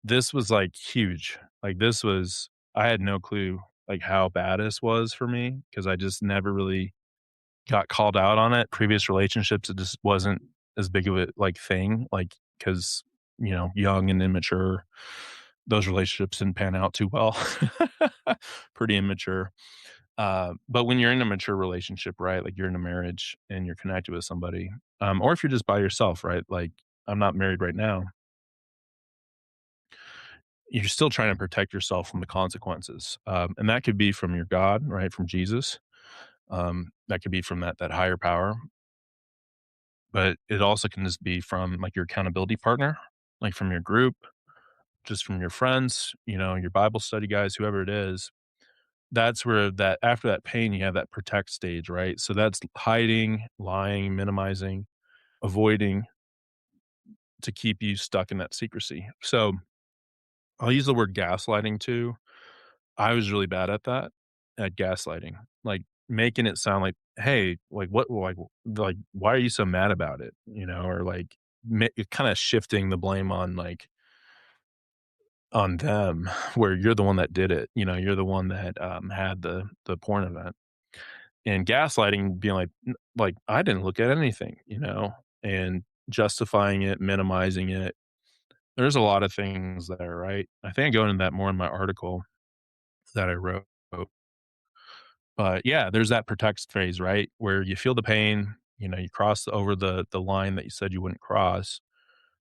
this was like huge. Like this was I had no clue like how bad this was for me because I just never really got called out on it. Previous relationships, it just wasn't as big of a like thing, like because young and immature, those relationships didn't pan out too well. Pretty immature. But when you're in a mature relationship, right? Like you're in a marriage and you're connected with somebody, or if you're just by yourself, right? Like I'm not married right now. You're still trying to protect yourself from the consequences, and that could be from your God, right? From Jesus. That could be from that higher power, but it also can just be from like your accountability partner, like from your group, just from your friends, your Bible study guys, whoever it is. That's where that after that pain, you have that protect stage, right? So that's hiding, lying, minimizing, avoiding to keep you stuck in that secrecy. So I'll use the word gaslighting too. I was really bad at that, at gaslighting, like making it sound like, hey, like what, like why are you so mad about it? Or like kind of shifting the blame on like on them, where you're the one that did it. You're the one that had the porn event. And gaslighting being like like, "I didn't look at anything," and justifying it, minimizing it. There's a lot of things there, right? I think I go into that more in my article that I wrote. But, yeah, there's that protect phase, right? Where you feel the pain, you cross over the line that you said you wouldn't cross,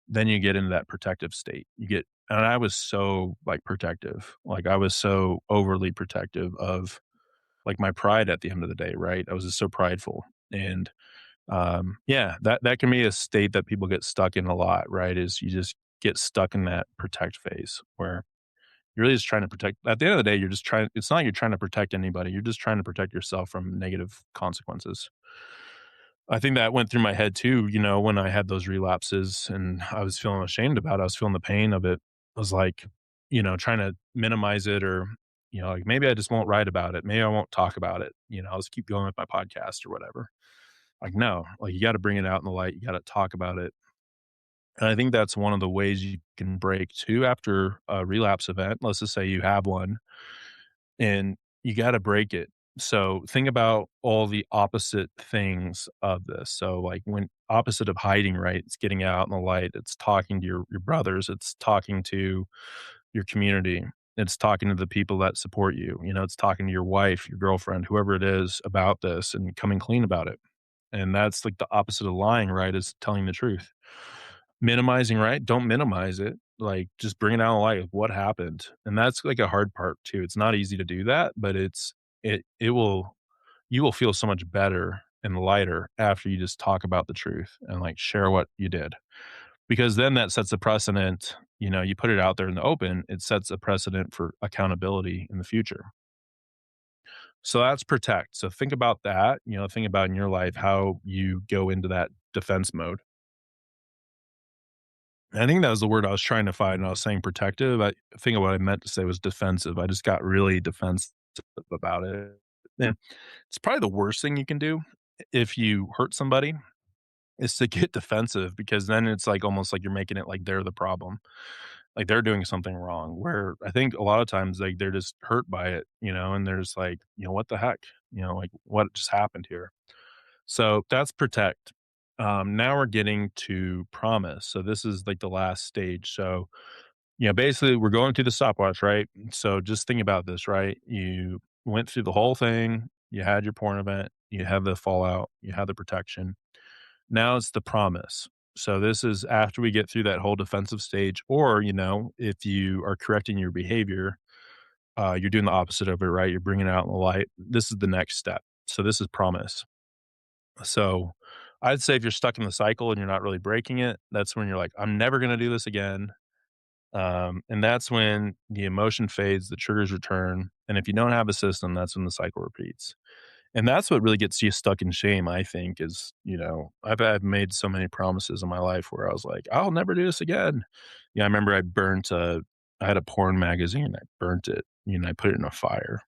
then you get into that protective state. And I was so, like, protective. Like, I was so overly protective of, like, my pride at the end of the day, right? I was just so prideful, and yeah, that can be a state that people get stuck in a lot, right? Is you just get stuck in that protect phase where you're really just trying to protect. At the end of the day, you're just trying. It's not like you're trying to protect anybody. You're just trying to protect yourself from negative consequences. I think that went through my head too. When I had those relapses and I was feeling ashamed about it, I was feeling the pain of it. I was like, trying to minimize it or, like maybe I just won't write about it. Maybe I won't talk about it. I'll just keep going with my podcast or whatever. Like, no, like you got to bring it out in the light. You got to talk about it. And I think that's one of the ways you can break too after a relapse event. Let's just say you have one and you got to break it. So think about all the opposite things of this. So like when opposite of hiding, right? It's getting out in the light. It's talking to your brothers. It's talking to your community. It's talking to the people that support you. It's talking to your wife, your girlfriend, whoever it is about this and coming clean about it. And that's like the opposite of lying, right? Is telling the truth. Minimizing, right? Don't minimize it. Like just bring it out of light of what happened. And that's like a hard part too. It's not easy to do that, but it will you will feel so much better and lighter after you just talk about the truth and like share what you did. Because then that sets a precedent, you put it out there in the open, it sets a precedent for accountability in the future. So that's protect. So think about that, think about in your life how you go into that defense mode. I think that was the word I was trying to find when I was saying protective. I think what I meant to say was defensive. I just got really defensive about it. And it's probably the worst thing you can do if you hurt somebody is to get defensive because then it's like almost like you're making it like they're the problem. Like they're doing something wrong. Where I think a lot of times like they're just hurt by it, and they're just like, what the heck? Like what just happened here? So that's protect. Now we're getting to promise. So this is like the last stage. So, basically we're going through the stopwatch, right? So just think about this, right? You went through the whole thing. You had your porn event. You had the fallout. You had the protection. Now it's the promise. So this is after we get through that whole defensive stage, or, if you are correcting your behavior, you're doing the opposite of it, right? You're bringing it out in the light. This is the next step. So this is promise. So I'd say if you're stuck in the cycle and you're not really breaking it, that's when you're like, "I'm never gonna do this again." And that's when the emotion fades, the triggers return, and if you don't have a system, that's when the cycle repeats. And that's what really gets you stuck in shame, I think, is, I've made so many promises in my life where I was like, "I'll never do this again." Yeah, I remember I had a porn magazine, I burnt it, I put it in a fire.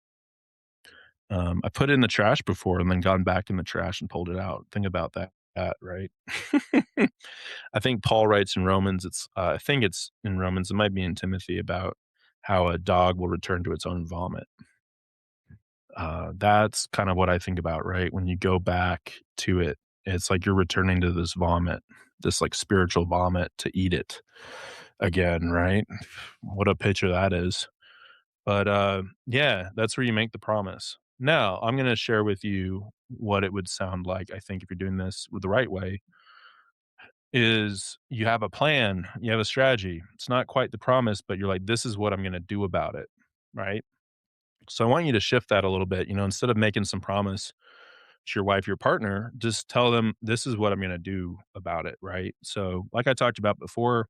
I put it in the trash before and then gone back in the trash and pulled it out. Think about that, right? I think Paul writes in Romans, I think it's in Romans, it might be in Timothy, about how a dog will return to its own vomit. That's kind of what I think about, right? When you go back to it, it's like you're returning to this vomit, this like spiritual vomit to eat it again, right? What a picture that is. But yeah, that's where you make the promise. Now, I'm going to share with you what it would sound like, I think, if you're doing this with the right way, is you have a plan, you have a strategy. It's not quite the promise, but you're like, this is what I'm going to do about it, right? So I want you to shift that a little bit. Instead of making some promise to your wife, your partner, just tell them, this is what I'm going to do about it, right? So, like I talked about before,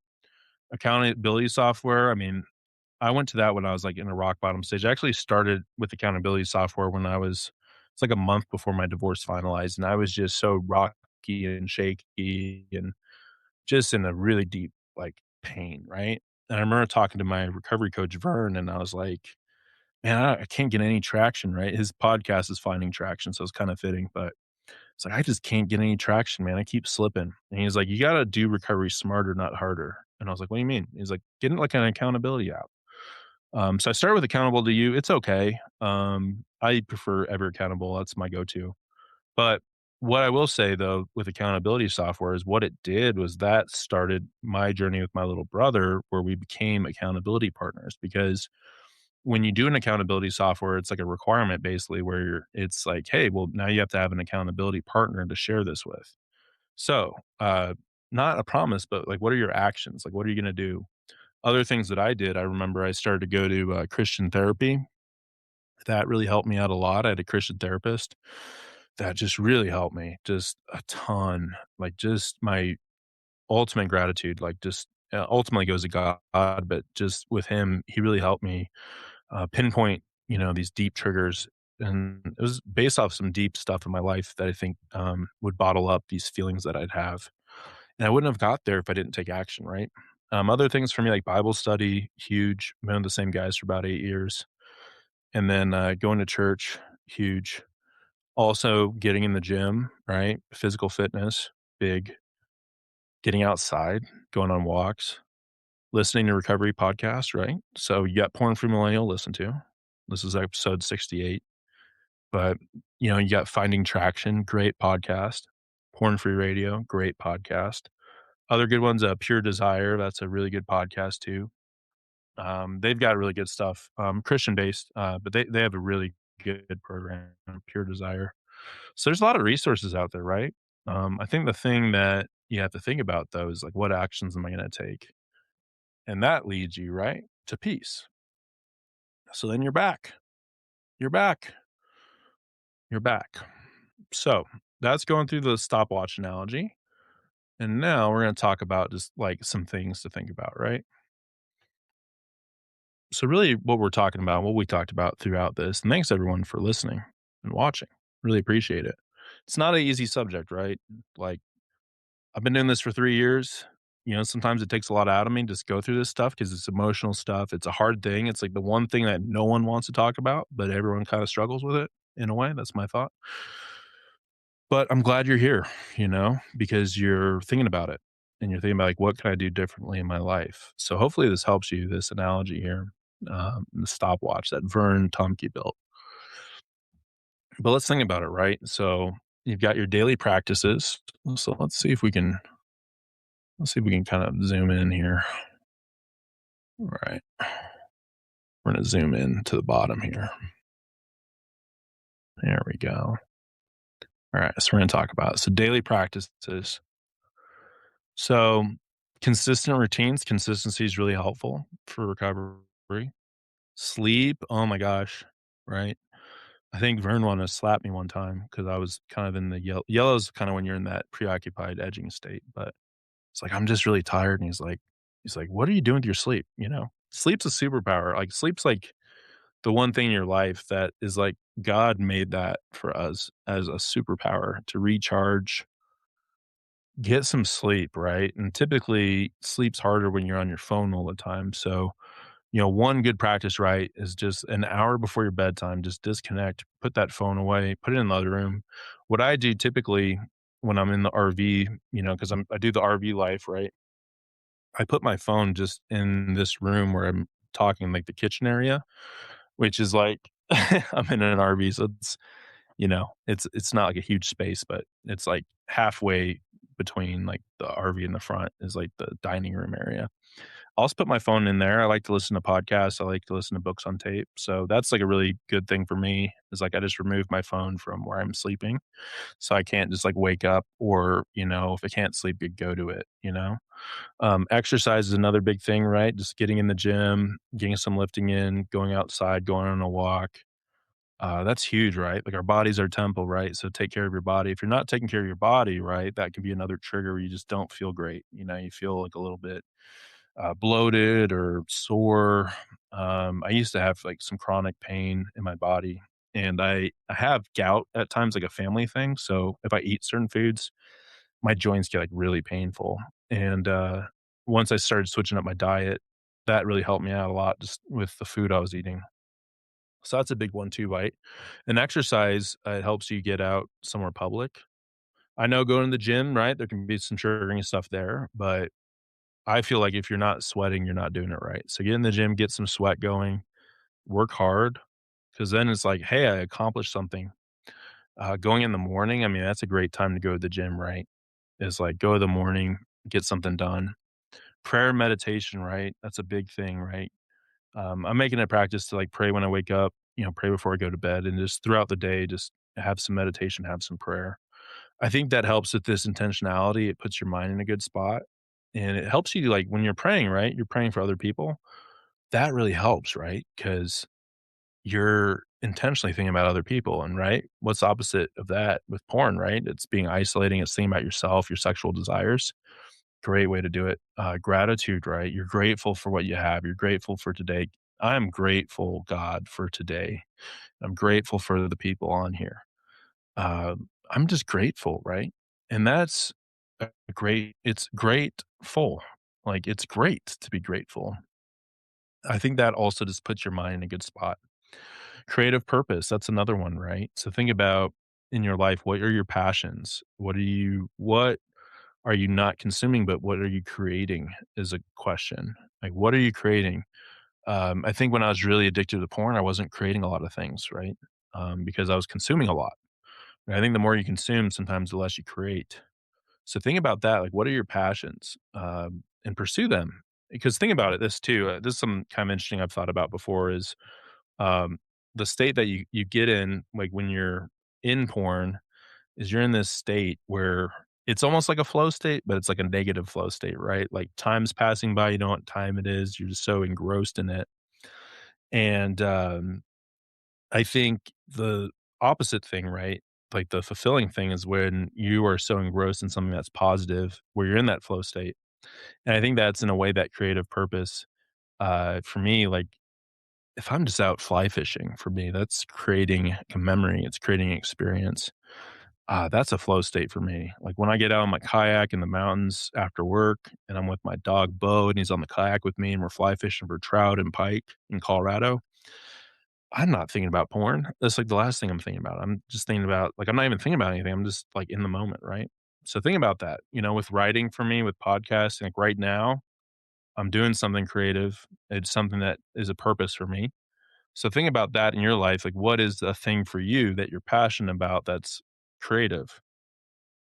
accountability software. I mean, I went to that when I was like in a rock bottom stage. I actually started with accountability software it's like a month before my divorce finalized. And I was just so rocky and shaky and just in a really deep like pain, right? And I remember talking to my recovery coach, Vern, and I was like, man, I can't get any traction, right? His podcast is finding traction. So it's kind of fitting, but it's like, I just can't get any traction, man. I keep slipping. And he's like, you got to do recovery smarter, not harder. And I was like, what do you mean? He's like, get like an accountability app. So I started with accountable to you. It's okay. I prefer ever accountable. That's my go-to. But what I will say though, with accountability software is what it did was that started my journey with my little brother where we became accountability partners because when you do an accountability software, it's like a requirement basically where it's like, hey, well, now you have to have an accountability partner to share this with. So, not a promise, but like, what are your actions? Like, what are you going to do? Other things that I did, I remember I started to go to Christian therapy. That really helped me out a lot. I had a Christian therapist that just really helped me, just a ton. Like, just my ultimate gratitude, like, just ultimately goes to God, but just with him, he really helped me pinpoint, these deep triggers. And it was based off some deep stuff in my life that I think would bottle up these feelings that I'd have. And I wouldn't have got there if I didn't take action, right? Other things for me, like Bible study, huge. I've known the same guys for about 8 years. And then going to church, huge. Also, getting in the gym, right? Physical fitness, big. Getting outside, going on walks, listening to recovery podcasts, right? So you got Porn Free Millennial, listen to. This is episode 68. But, you got Finding Traction, great podcast. Porn Free Radio, great podcast. Other good ones, Pure Desire, that's a really good podcast too. They've got really good stuff, Christian based, but they have a really good program, Pure Desire. So there's a lot of resources out there, right? I think the thing that you have to think about though is like, what actions am I going to take? And that leads you right to peace. So then you're back. You're back. You're back. So that's going through the stopwatch analogy. And now we're going to talk about just like some things to think about, right? So, really, what we're talking about, what we talked about throughout this, and thanks everyone for listening and watching. Really appreciate it. It's not an easy subject, right? Like, I've been doing this for 3 years. Sometimes it takes a lot out of me to just go through this stuff because it's emotional stuff. It's a hard thing. It's like the one thing that no one wants to talk about, but everyone kind of struggles with it in a way. That's my thought. But I'm glad you're here, because you're thinking about it and you're thinking about like, what can I do differently in my life? So hopefully this helps you, this analogy here, the stopwatch that Vern Tompke built. But let's think about it, right? So you've got your daily practices. So let's see if we can kind of zoom in here. All right. We're going to zoom in to the bottom here. There we go. All right. So we're going to talk about it. So daily practices. So consistent routines, consistency is really helpful for recovery. Sleep, oh my gosh, right? I think Vern wanted to slap me one time because I was kind of in the yellow's kinda when you're in that preoccupied edging state, but it's like, "I'm just really tired," and he's like, "What are you doing with your sleep?" You know? Sleep's a superpower, like, sleep's, like, the one thing in your life that is, like, God made that for us as a superpower to recharge, get some sleep, right? And typically, sleep's harder when you're on your phone all the time, so one good practice, right, is just an hour before your bedtime, just disconnect, put that phone away, put it in the other room. What I do typically when I'm in the RV, because I do the RV life, right? I put my phone just in this room where I'm talking, like the kitchen area, which is like I'm in an RV, so it's not like a huge space, but it's like halfway between like the RV in the front is like the dining room area. I'll just put my phone in there. I like to listen to podcasts. I like to listen to books on tape. So that's like a really good thing for me is like I just remove my phone from where I'm sleeping. So I can't just like wake up or, if I can't sleep, you go to it. Exercise is another big thing, right? Just getting in the gym, getting some lifting in, going outside, going on a walk. That's huge, right? Like our body's our temple, right? So take care of your body. If you're not taking care of your body, right, that can be another trigger where you just don't feel great. You feel like a little bit bloated or sore. I used to have like some chronic pain in my body, and I have gout at times, like a family thing. So if I eat certain foods, my joints get like really painful. And once I started switching up my diet, that really helped me out a lot just with the food I was eating. So that's a big one too, right? And exercise, it helps you get out somewhere public. I know going to the gym, right? There can be some triggering stuff there, but I feel like if you're not sweating, you're not doing it right. So get in the gym, get some sweat going, work hard, because then it's like, hey, I accomplished something. Going in the morning, I mean, that's a great time to go to the gym, right? Is like go in the morning, get something done. Prayer and meditation, right? That's a big thing, right? I'm making it a practice to like pray when I wake up, pray before I go to bed, and just throughout the day, just have some meditation, have some prayer. I think that helps with this intentionality. It puts your mind in a good spot, and it helps you, like, when you're praying, right? You're praying for other people. That really helps, right? Because 'Cause you're intentionally thinking about other people, and, right? What's the opposite of that with porn, right? It's being isolating, it's thinking about yourself, your sexual desires. Great way to do it. Gratitude, right? You're grateful for what you have. You're grateful for today. I am grateful, God, for today. I'm grateful for the people on here. I'm just grateful, right? And that's a great it's grateful. Like, it's great to be grateful. I think that also just puts your mind in a good spot. Creative purpose, that's another one, right? So think about in your life, what are your passions? What are you not consuming, but what are you creating is a question. Like, what are you creating? I think when I was really addicted to porn, I wasn't creating a lot of things, right? Because I was consuming a lot. And I think the more you consume, sometimes the less you create. So think about that. Like, what are your passions? And pursue them. Because think about it, this too. This is some kind of interesting I've thought about before is um, the state that you get in, like when you're in porn, is you're in this state where it's almost like a flow state, but it's like a negative flow state, right? Like time's passing by, you know what time it is. You're just so engrossed in it. And I think the opposite thing, right? Like the fulfilling thing is when you are so engrossed in something that's positive, where you're in that flow state. And I think that's in a way that creative purpose, for me, like if I'm just out fly fishing, for me, that's creating a memory. It's creating an experience. That's a flow state for me. Like when I get out on my kayak in the mountains after work and I'm with my dog Bo and he's on the kayak with me and we're fly fishing for trout and pike in Colorado, I'm not thinking about porn. That's like the last thing I'm thinking about. I'm just thinking about like I'm not even thinking about anything. I'm just like in the moment, right? So think about that. With writing for me, with podcasting, like right now, I'm doing something creative. It's something that is a purpose for me. So think about that in your life. Like what is a thing for you that you're passionate about that's creative,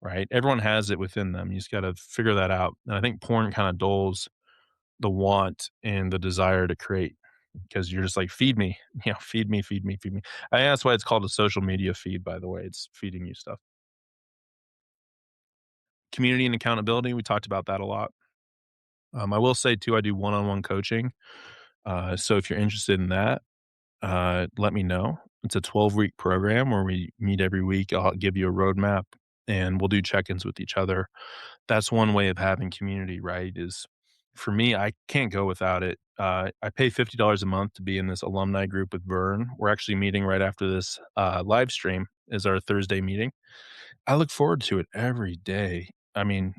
right? Everyone has it within them. You just got to figure that out. And I think porn kind of dulls the want and the desire to create because you're just like, feed me, feed me, feed me, feed me. I think that's why it's called a social media feed, by the way. It's feeding you stuff. Community and accountability, we talked about that a lot. I will say too, I do one on one coaching. So if you're interested in that, let me know. It's a 12-week program where we meet every week. I'll give you a roadmap, and we'll do check-ins with each other. That's one way of having community, right? Is for me, I can't go without it. I pay $50 a month to be in this alumni group with Vern. We're actually meeting right after this live stream is our Thursday meeting. I look forward to it every day. I mean,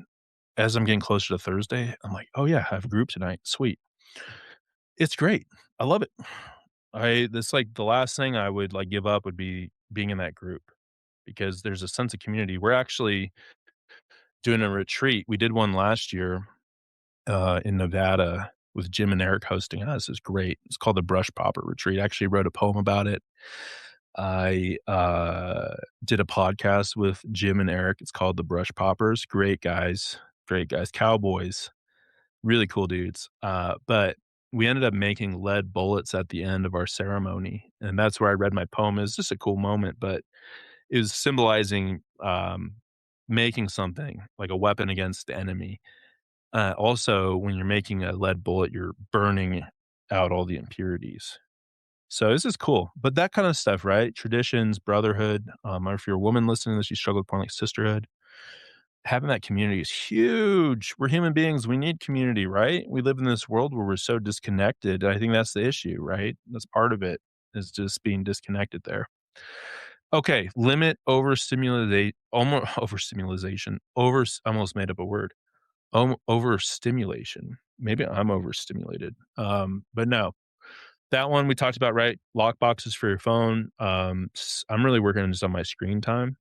as I'm getting closer to Thursday, I'm like, "Oh, yeah, I have a group tonight. Sweet." It's great. I love it. I That's like the last thing I would, like, give up would be being in that group because there's a sense of community. We're actually doing a retreat. We did one last year, in Nevada with Jim and Eric hosting us. It's great. It's called the Brush Popper Retreat. I actually wrote a poem about it. I, did a podcast with Jim and Eric. It's called The Brush Poppers. Great guys, cowboys, really cool dudes. But we ended up making lead bullets at the end of our ceremony, and that's where I read my poem. It's just a cool moment, but it was symbolizing, making something like a weapon against the enemy. Also, when you're making a lead bullet, you're burning out all the impurities. So this is cool, but that kind of stuff, right? Traditions, brotherhood, or if you're a woman listening to this, you struggle with like sisterhood. Having that community is huge. We're human beings. We need community, right? We live in this world where we're so disconnected. I think that's the issue, right? That's part of it is just being disconnected there. Okay, limit overstimulate, almost overstimulation. I almost made up a word. Overstimulation. Maybe I'm overstimulated. But no, that one we talked about, right? Lock boxes for your phone. I'm really working just on my screen time.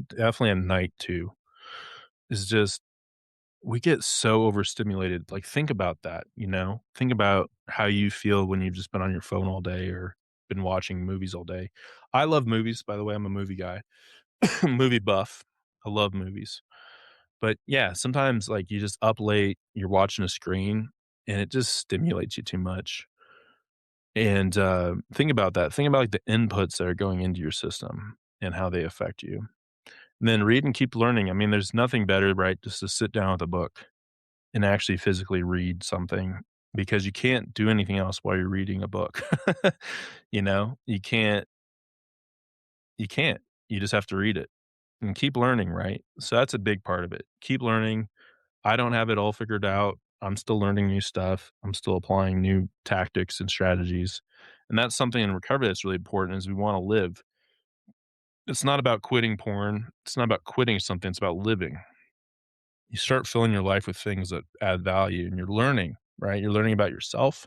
Definitely at night too. Is just we get so overstimulated. Like think about that, Think about how you feel when you've just been on your phone all day or been watching movies all day. I love movies, by the way. I'm a movie guy, movie buff. I love movies. But yeah, sometimes like you just up late, you're watching a screen and it just stimulates you too much. And think about that. Think about like the inputs that are going into your system and how they affect you. And then read and keep learning. I mean, there's nothing better, right? Just to sit down with a book and actually physically read something because you can't do anything else while you're reading a book. You can't. You just have to read it and keep learning, right? So that's a big part of it. Keep learning. I don't have it all figured out. I'm still learning new stuff. I'm still applying new tactics and strategies. And that's something in recovery that's really important is we want to live. It's not about quitting porn. It's not about quitting something. It's about living. You start filling your life with things that add value and you're learning, right? You're learning about yourself.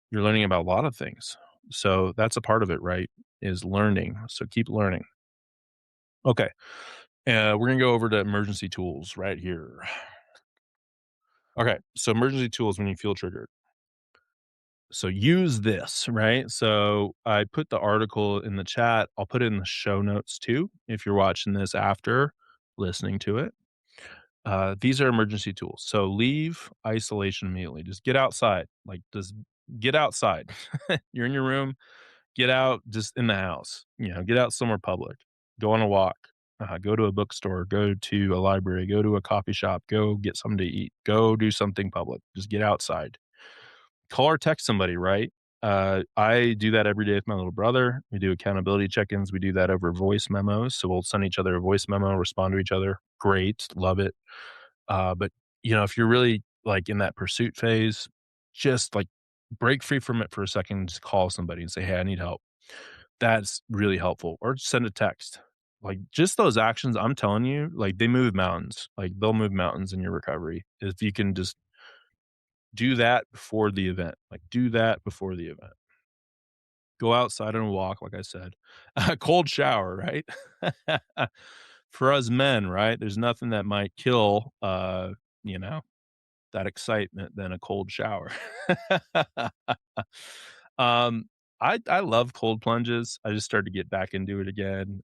You're learning about a lot of things. So that's a part of it, right? Is learning. So keep learning. Okay. We're going to go over to emergency tools right here. Okay. So emergency tools when you feel triggered. So use this, right? So I put the article in the chat. I'll put it in the show notes too if you're watching this after listening to it. These are emergency tools. So leave isolation immediately. Just get outside. Like just get outside. You're in your room, get out just in the house. Get out somewhere public. Go on a walk. Go to a bookstore, go to a library, go to a coffee shop, go get something to eat, go do something public. Just get outside. Call or text somebody, right? I do that every day with my little brother. We do accountability check-ins. We do that over voice memos. So we'll send each other a voice memo, respond to each other. Great, love it. But if you're really like in that pursuit phase, just like break free from it for a second. Just call somebody and say, "Hey, I need help." That's really helpful. Or just send a text. Like just those actions, I'm telling you, like they move mountains. Like they'll move mountains in your recovery if you can just do that before the event. Like, do that before the event. Go outside on a walk, like I said. A cold shower, right? For us men, right? There's nothing that might kill, you know, that excitement than a cold shower. Um, I love cold plunges. I just started to get back into it again.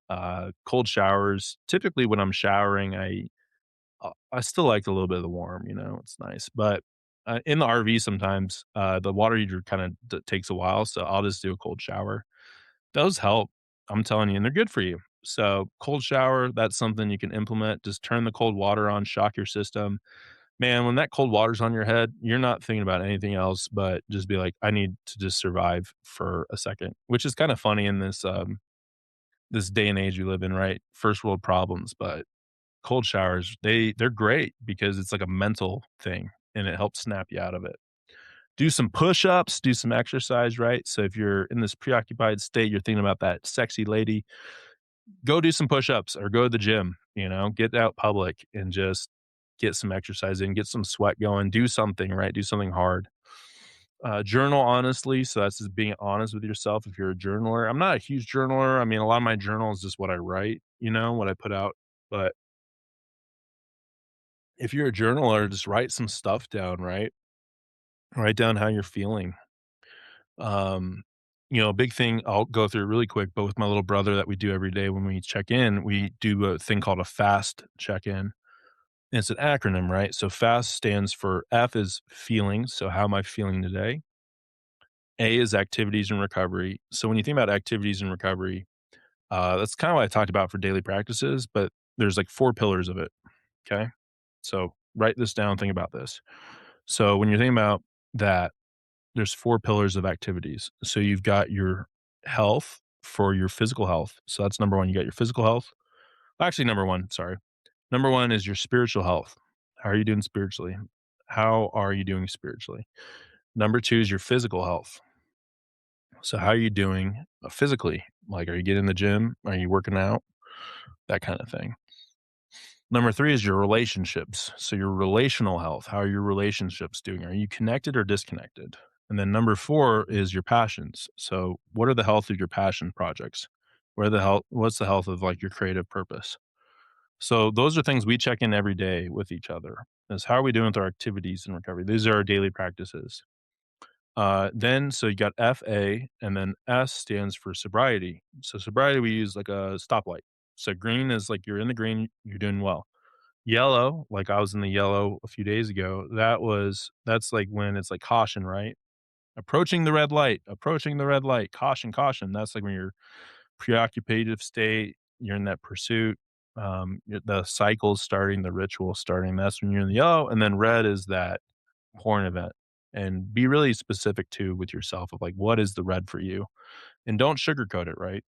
Cold showers, typically when I'm showering, I still like a little bit of the warm, it's nice. But in the RV sometimes, the water heater kinda takes a while, so I'll just do a cold shower. Those help, I'm telling you, and they're good for you. So, cold shower, that's something you can implement. Just turn the cold water on, shock your system, Man, when that cold water's on your head, you're not thinking about anything else but just be like, "I need to just survive for a second," which is kinda funny in this day and age we live in, right? First world problems, but cold showers, they're great because it's like a mental thing, and it helps snap you out of it. Do some push-ups, do some exercise, right? So if you're in this preoccupied state, you're thinking about that sexy lady, go do some push-ups or go to the gym, get out public and just get some exercise in, get some sweat going, do something, right? Do something hard. Journal honestly, so that's just being honest with yourself if you're a journaler. I'm not a huge journaler. I mean, a lot of my journal is just what I write, what I put out. But if you're a journaler, just write some stuff down, right? Write down how you're feeling. Um, a big thing I'll go through really quick, but with my little brother that we do every day when we check in, we do a thing called a fast check in. It's an acronym, right? So FAST stands for F is feelings. So how am I feeling today? A is activities and recovery. So when you think about activities and recovery, that's kind of what I talked about for daily practices, but there's like 4 pillars of it. Okay. So write this down, think about this. So when you're thinking about that, there's 4 pillars of activities. So you've got your health for your physical health. So that's number one. You got your physical health. Actually, number one, sorry. Number one is your spiritual health. How are you doing spiritually? How are you doing spiritually? Number two is your physical health. So, how are you doing physically? Like, are you getting in the gym? Are you working out? That kind of thing. Number three is your relationships. So, your relational health. How are your relationships doing? Are you connected or disconnected? And then number four is your passions. So, what are the health of your passion projects? What's the health of like your creative purpose? So those are things we check in every day with each other. Is how are we doing with our activities and recovery? These are our daily practices. Then so you got FA and then S stands for sobriety. So sobriety we use like a stoplight. So green is like you're in the green, you're doing well. Yellow, like I was in the yellow a few days ago, that's like when it's like caution, right? Approaching the red light, caution, caution. That's like when you're preoccupative state, you're in that pursuit, the cycle's starting, the ritual starting, that's when you're in the yellow, and then red is that porn event. And be really specific too with yourself of like, what is the red for you? And don't sugarcoat it, right?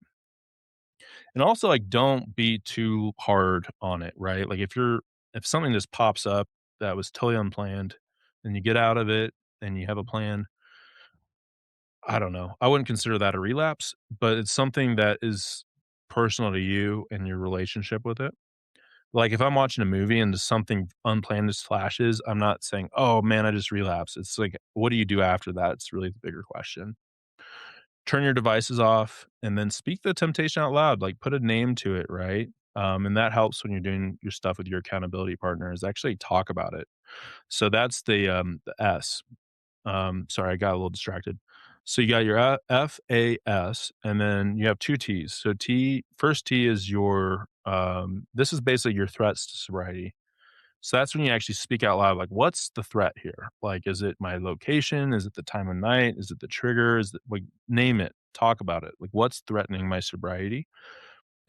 And also like don't be too hard on it, right? Like if something just pops up that was totally unplanned and you get out of it and you have a plan, I don't know. I wouldn't consider that a relapse, but it's something that is personal to you and your relationship with it. Like, if I'm watching a movie and just something unplanned just flashes, I'm not saying, "Oh, man, I just relapsed." It's like, what do you do after that? It's really the bigger question. Turn your devices off and then speak the temptation out loud, like, put a name to it, right? And that helps when you're doing your stuff with your accountability partner is actually talk about it. So that's the S. Sorry, I got a little distracted. So you got your FAS, and then you have 2 Ts. So first T is this is basically your threats to sobriety. So that's when you actually speak out loud, like, what's the threat here? Like, is it my location? Is it the time of night? Is it the trigger? Is it like name it, talk about it. Like, what's threatening my sobriety?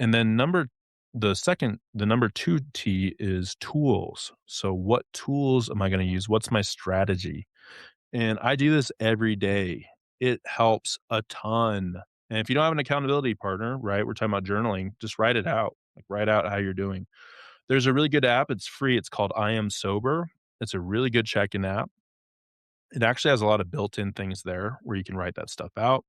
And then the number 2 T is tools. So what tools am I going to use? What's my strategy? And I do this every day. It helps a ton. And if you don't have an accountability partner, right, we're talking about journaling, just write it out. Like write out how you're doing. There's a really good app. It's free. It's called I Am Sober. It's a really good check-in app. It actually has a lot of built-in things there where you can write that stuff out.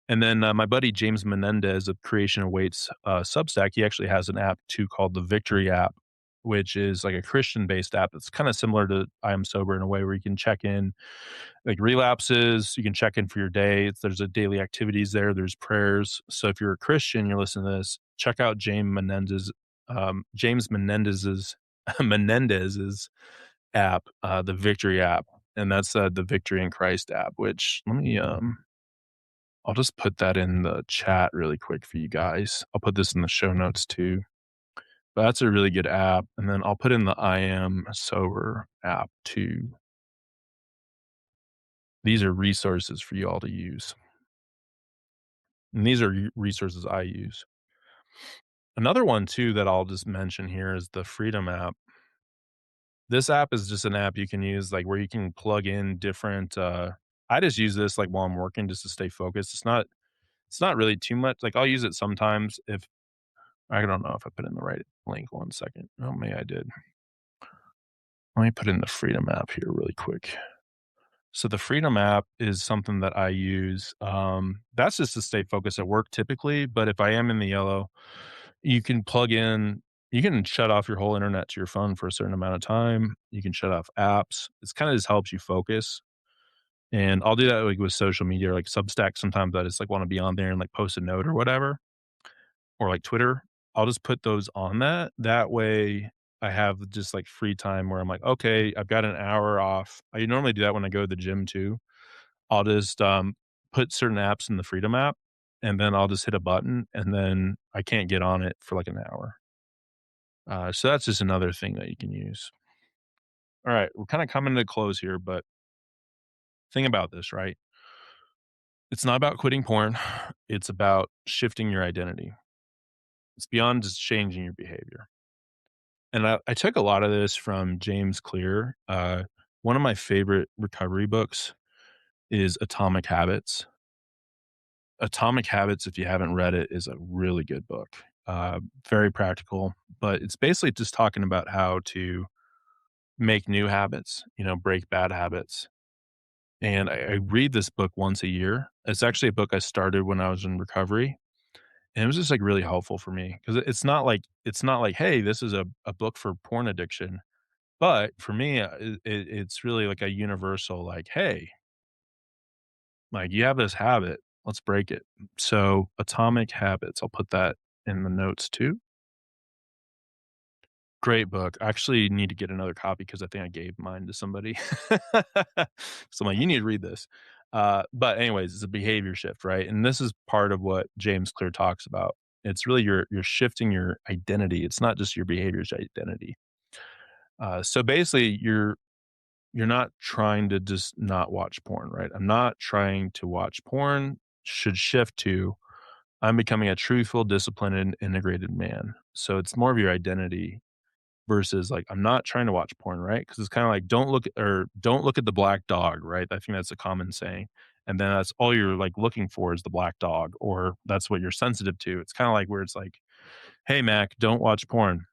And then my buddy James Menendez of Creation Awaits Substack, he actually has an app too called the Victory app, which is like a Christian-based app that's kind of similar to I Am Sober in a way where you can check in like relapses. You can check in for your day. There's a daily activities there. There's prayers. So if you're a Christian, you're listening to this, check out James Menendez's Menendez's app, the Victory app, and that's the Victory in Christ app. Which I'll just put that in the chat really quick for you guys. I'll put this in the show notes too. But that's a really good app, and then I'll put in the I Am Sober app too. These are resources for you all to use. And these are resources I use. Another one too that I'll just mention here is the Freedom app. This app is just an app you can use, like, where you can plug in different, I just use this, like, while I'm working just to stay focused. It's not really too much, like, I'll use it sometimes if I don't know if I put in the right link, 1 second. Oh, maybe I did. Let me put in the Freedom app here really quick. So the Freedom app is something that I use, that's just to stay focused at work typically, but if I am in the yellow, you can plug in you can shut off your whole internet to your phone for a certain amount of time. You can shut off apps. It's kinda just helps you focus, and I'll do that, like, with social media, like Substack. Sometimes I just, like, wanna be on there and, like, post a note or whatever, or, like, Twitter. I'll just put those on that. That way, I have just, like, free time where I'm like, "Okay, I've got an hour off." I normally do that when I go to the gym too. I'll just, put certain apps in the Freedom app, and then I'll just hit a button, and then I can't get on it for, like, an hour. So that's just another thing that you can use. Alright, we're kinda coming to a close here, but think about this, right? It's not about quitting porn, it's about shifting your identity. It's beyond just changing your behavior. And I took a lot of this from James Clear. One of my favorite recovery books is Atomic Habits. Atomic Habits, if you haven't read it, is a really good book. Very practical, but it's basically just talking about how to make new habits, break bad habits. And I read this book once a year. It's actually a book I started when I was in recovery. And it was just like really helpful for me because it's not like, hey, this is a book for porn addiction. But for me, it's really like a universal, like, hey, like you have this habit, let's break it. So, Atomic Habits, I'll put that in the notes too. Great book. I actually need to get another copy because I think I gave mine to somebody. So I'm like, you need to read this. But anyways, it's a behavior shift, right? And this is part of what James Clear talks about. It's really you're shifting your identity. It's not just your behavior's identity. So basically, you're not trying to just not watch porn, right? I'm not trying to watch porn. Should shift to I'm becoming a truthful, disciplined, and integrated man. So it's more of your identity versus like I'm not trying to watch porn, right? Because it's kind of like don't look at the black dog, right? I think that's a common saying. And then that's all you're like looking for is the black dog, or that's what you're sensitive to. It's kind of like where it's like, hey Mac, don't watch porn.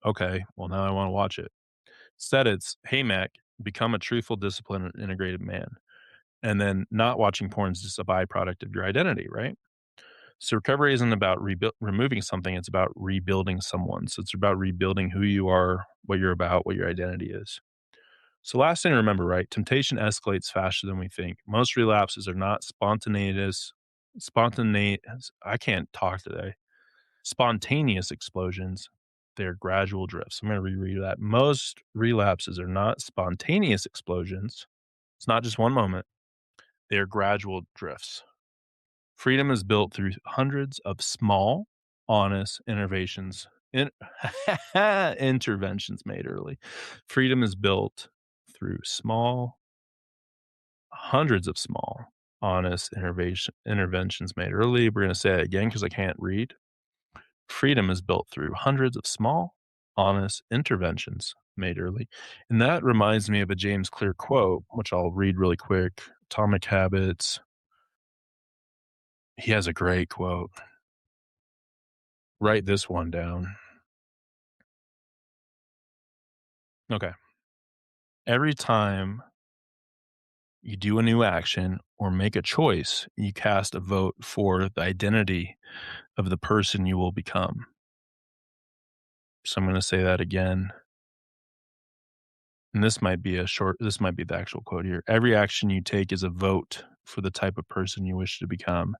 Okay, well now I want to watch it. Instead, it's hey Mac, become a truthful, disciplined, and integrated man. And then not watching porn is just a byproduct of your identity, right? So recovery isn't about removing something; it's about rebuilding someone. So it's about rebuilding who you are, what you're about, what your identity is. So last thing to remember, right? Temptation escalates faster than we think. Most relapses are not spontaneous. I can't talk today. Spontaneous explosions. They're gradual drifts. I'm going to reread that. Most relapses are not spontaneous explosions. It's not just one moment. They're gradual drifts. Freedom is built through hundreds of small, honest in interventions made early. Freedom is built through hundreds of small, honest interventions made early. We're gonna say it again because I can't read. Freedom is built through hundreds of small, honest interventions made early. And that reminds me of a James Clear quote, which I'll read really quick. Atomic Habits. He has a great quote. Write this one down. Okay. Every time you do a new action or make a choice, you cast a vote for the identity of the person you will become. So I'm going to say that again. And this might be the actual quote here. Every action you take is a vote for the type of person you wish to become.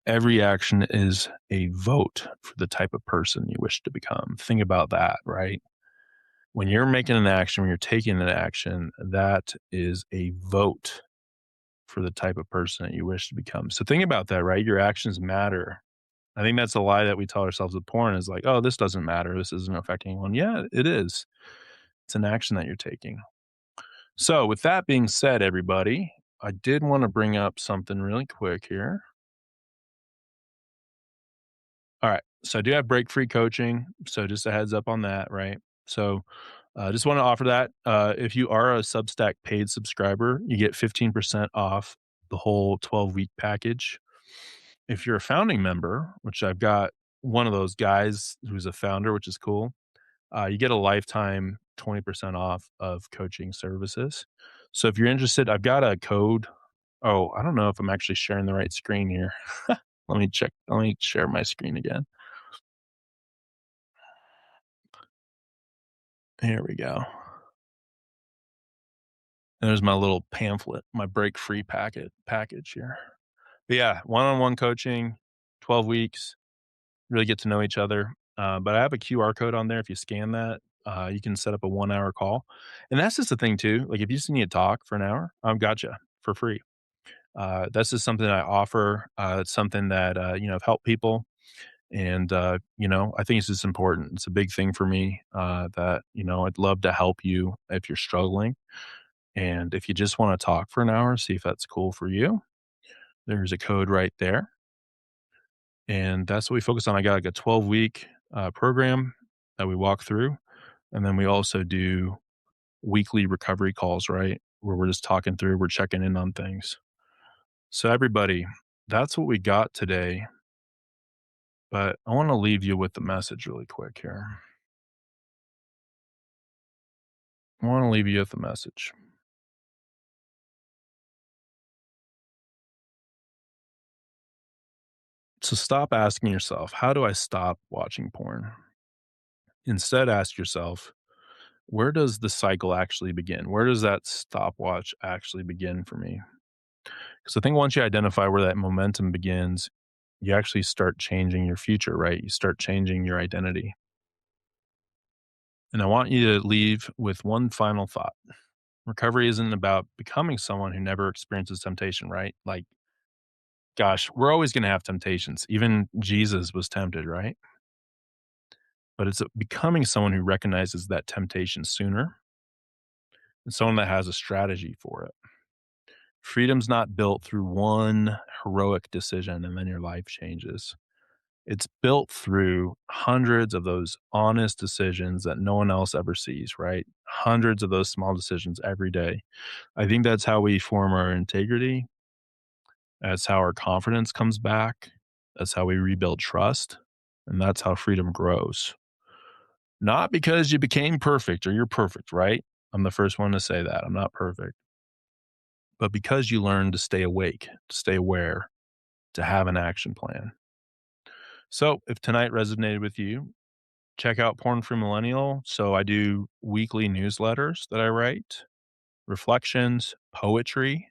Every action is a vote for the type of person you wish to become. Think about that, right? When you're making an action, when you're taking an action, that is a vote for the type of person that you wish to become. So think about that, right? Your actions matter. I think that's a lie that we tell ourselves with porn is like, oh, this doesn't matter. This isn't affecting anyone. Yeah, it is. It's an action that you're taking. So, with that being said, everybody, I did want to bring up something really quick here. All right. So, I do have break free coaching. So, just a heads up on that, right? So, Just want to offer that. If you are a Substack paid subscriber, you get 15% off the whole 12-week package. If you're a founding member, which I've got one of those guys who's a founder, which is cool, you get a lifetime 20% off of coaching services. So if you're interested, I've got a code. Oh, I don't know if I'm actually sharing the right screen here. Let me check. Let me share my screen again. Here we go. And there's my little pamphlet, my break free package here. But yeah, one-on-one coaching, 12 weeks, really get to know each other. But I have a QR code on there. If you scan that, you can set up a 1 hour call. And that's just the thing too. Like if you just need to talk for an hour, I've got you for free. That's just something I offer. It's something that, I've helped people. And, I think it's just important. It's a big thing for me that, I'd love to help you if you're struggling. And if you just want to talk for an hour, see if that's cool for you, there's a code right there. And that's what we focus on. I got like a 12-week program that we walk through. And then we also do weekly recovery calls, right? Where we're just talking through, we're checking in on things. So, everybody, that's what we got today. But I want to leave you with the message really quick here. I want to leave you with the message. So, stop asking yourself, how do I stop watching porn? Instead, ask yourself, where does the cycle actually begin? Where does that stopwatch actually begin for me? Because I think once you identify where that momentum begins, you actually start changing your future, right? You start changing your identity. And I want you to leave with one final thought. Recovery isn't about becoming someone who never experiences temptation, right? Like, gosh, we're always going to have temptations. Even Jesus was tempted, right? But it's becoming someone who recognizes that temptation sooner and someone that has a strategy for it. Freedom's not built through one heroic decision and then your life changes. It's built through hundreds of those honest decisions that no one else ever sees, right? Hundreds of those small decisions every day. I think that's how we form our integrity. That's how our confidence comes back. That's how we rebuild trust. And that's how freedom grows. Not because you became perfect or you're perfect, right? I'm the first one to say that. I'm not perfect. But because you learn to stay awake, to stay aware, to have an action plan. So if tonight resonated with you, check out Porn Free Millennial. So I do weekly newsletters that I write, reflections, poetry.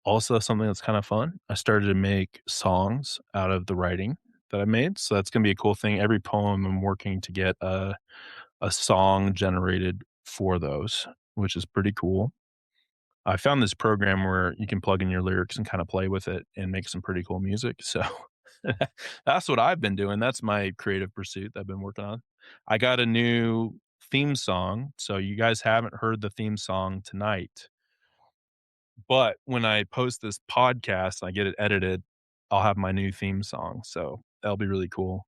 Also, something that's kind of fun. I started to make songs out of the writing that I made. So that's going to be a cool thing. Every poem, I'm working to get a song generated for those, which is pretty cool. I found this program where you can plug in your lyrics and kind of play with it and make some pretty cool music. So that's what I've been doing. That's my creative pursuit that I've been working on. I got a new theme song. So you guys haven't heard the theme song tonight, but when I post this podcast, and I get it edited, I'll have my new theme song. So that'll be really cool.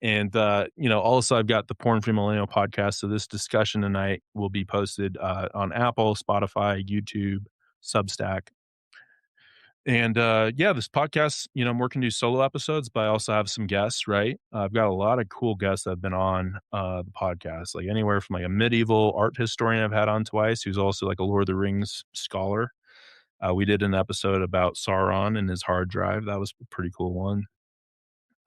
And, also I've got the Porn Free Millennial podcast. So this discussion tonight will be posted on Apple, Spotify, YouTube, Substack. And yeah, this podcast, I'm working to do solo episodes, but I also have some guests, right? I've got a lot of cool guests that have been on the podcast, like anywhere from like a medieval art historian I've had on twice, who's also like a Lord of the Rings scholar. We did an episode about Sauron and his hard drive. That was a pretty cool one.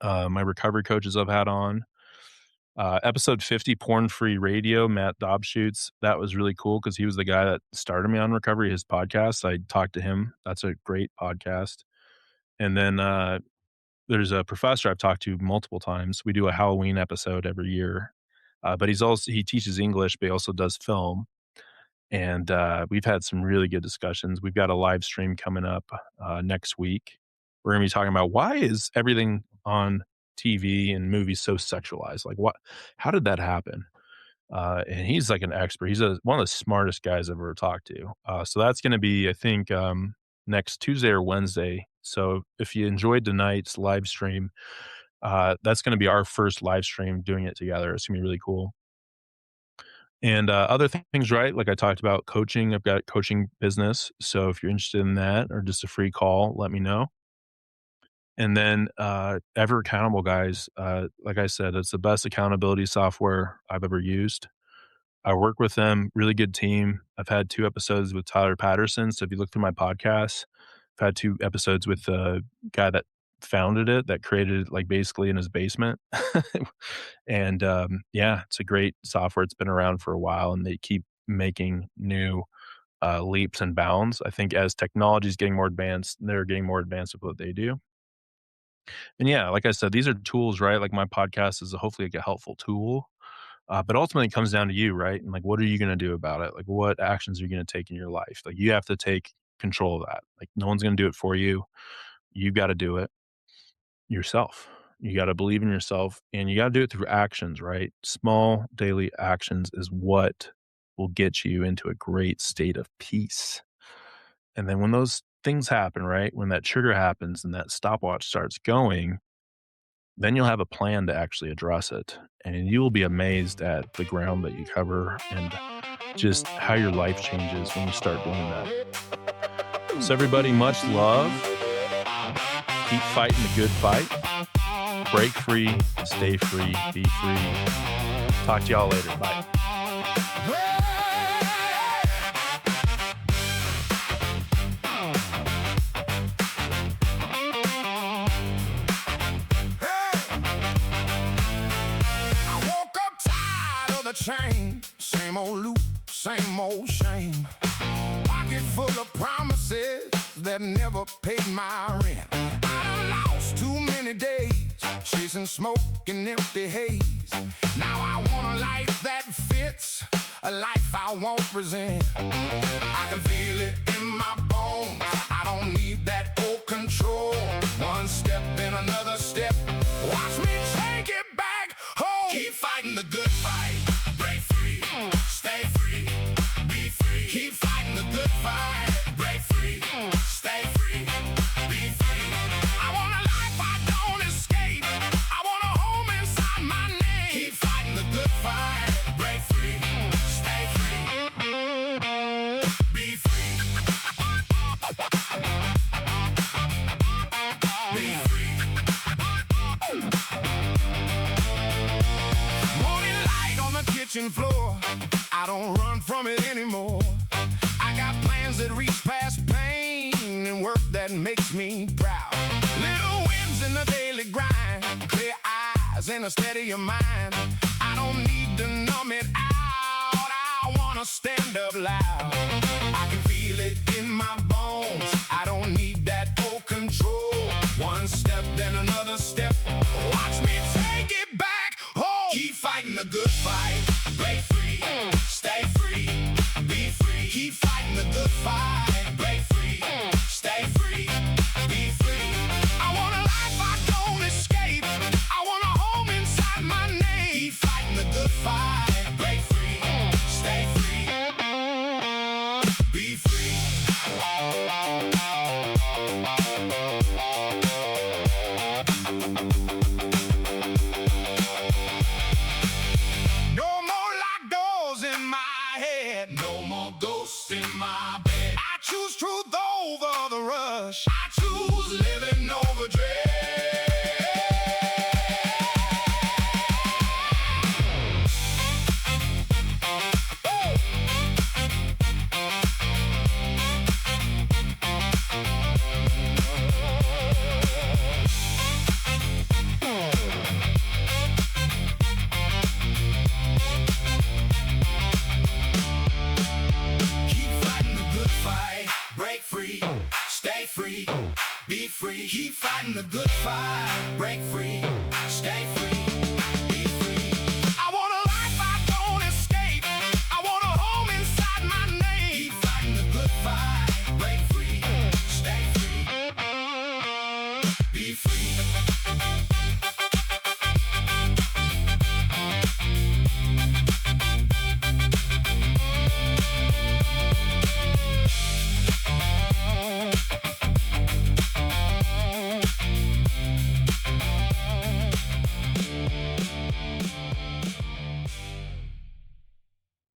My recovery coaches I've had on. Episode 50, Porn Free Radio, Matt Dobschutz. That was really cool because he was the guy that started me on recovery, his podcast. I talked to him. That's a great podcast. And then there's a professor I've talked to multiple times. We do a Halloween episode every year. But he teaches English, but he also does film. And we've had some really good discussions. We've got a live stream coming up next week. We're going to be talking about why is everything on TV and movies so sexualized? Like, how did that happen? And he's like an expert. He's one of the smartest guys I've ever talked to. So that's going to be, I think, next Tuesday or Wednesday. So if you enjoyed tonight's live stream, that's going to be our first live stream doing it together. It's going to be really cool. And other things, right? Like I talked about coaching. I've got a coaching business. So if you're interested in that or just a free call, let me know. And then Ever Accountable, guys. Like I said, it's the best accountability software I've ever used. I work with them, really good team. I've had 2 episodes with Tyler Patterson, so if you look through my podcasts, I've had 2 episodes with the guy that founded it, that created it, like, basically in his basement. And, yeah, it's a great software, it's been around for a while, and they keep making new, leaps and bounds. I think as technology is getting more advanced, they're getting more advanced with what they do. And, yeah, like I said, these are tools, right? Like, my podcast is hopefully, like, a helpful tool. But ultimately, it comes down to you, right? And like, what are you going to do about it? Like, what actions are you going to take in your life? Like, you have to take control of that. Like, no one's going to do it for you. You got to do it yourself. You got to believe in yourself and you got to do it through actions, right? Small daily actions is what will get you into a great state of peace. And then when those things happen, right? When that trigger happens and that stopwatch starts going, then you'll have a plan to actually address it. And you will be amazed at the ground that you cover and just how your life changes when you start doing that. So, everybody, much love. Keep fighting the good fight. Break free, stay free, be free. Talk to y'all later. Bye. Chain, same old loop, same old shame. Pocket full of promises that never paid my rent. I done lost too many days chasing smoke and empty haze. Now I want a life that fits, a life I won't present. I can feel it in my bones. I don't need that old control. One step and another step. Watch me take it back home. Keep fighting the good fight. Stay free, be free. Keep fighting the good fight. Break free, stay free, be free. I want a life I don't escape. I want a home inside my name. Keep fighting the good fight. Break free, stay free, be free. Be free. Morning light on the kitchen floor. I don't run from it anymore. I got plans that reach past pain and work that makes me proud. Little wins in the daily grind, clear eyes and a steadier mind. I don't need to numb it out. I wanna stand up loud. I can feel it in my bones. I don't need that old control. One step, then another step. Watch me take it back home. Keep fighting the good fight. Break free. Stay free, be free. Keep fighting the good fight. Break free, stay free, be free. I want a life I don't escape. I want a home inside my name. Keep fighting the good fight. Break free, stay free, be free. No more ghosts in my bed. I choose truth over the rush. I choose living over dread. Stay free, be free. Keep fighting the good fight. Break free, stay free.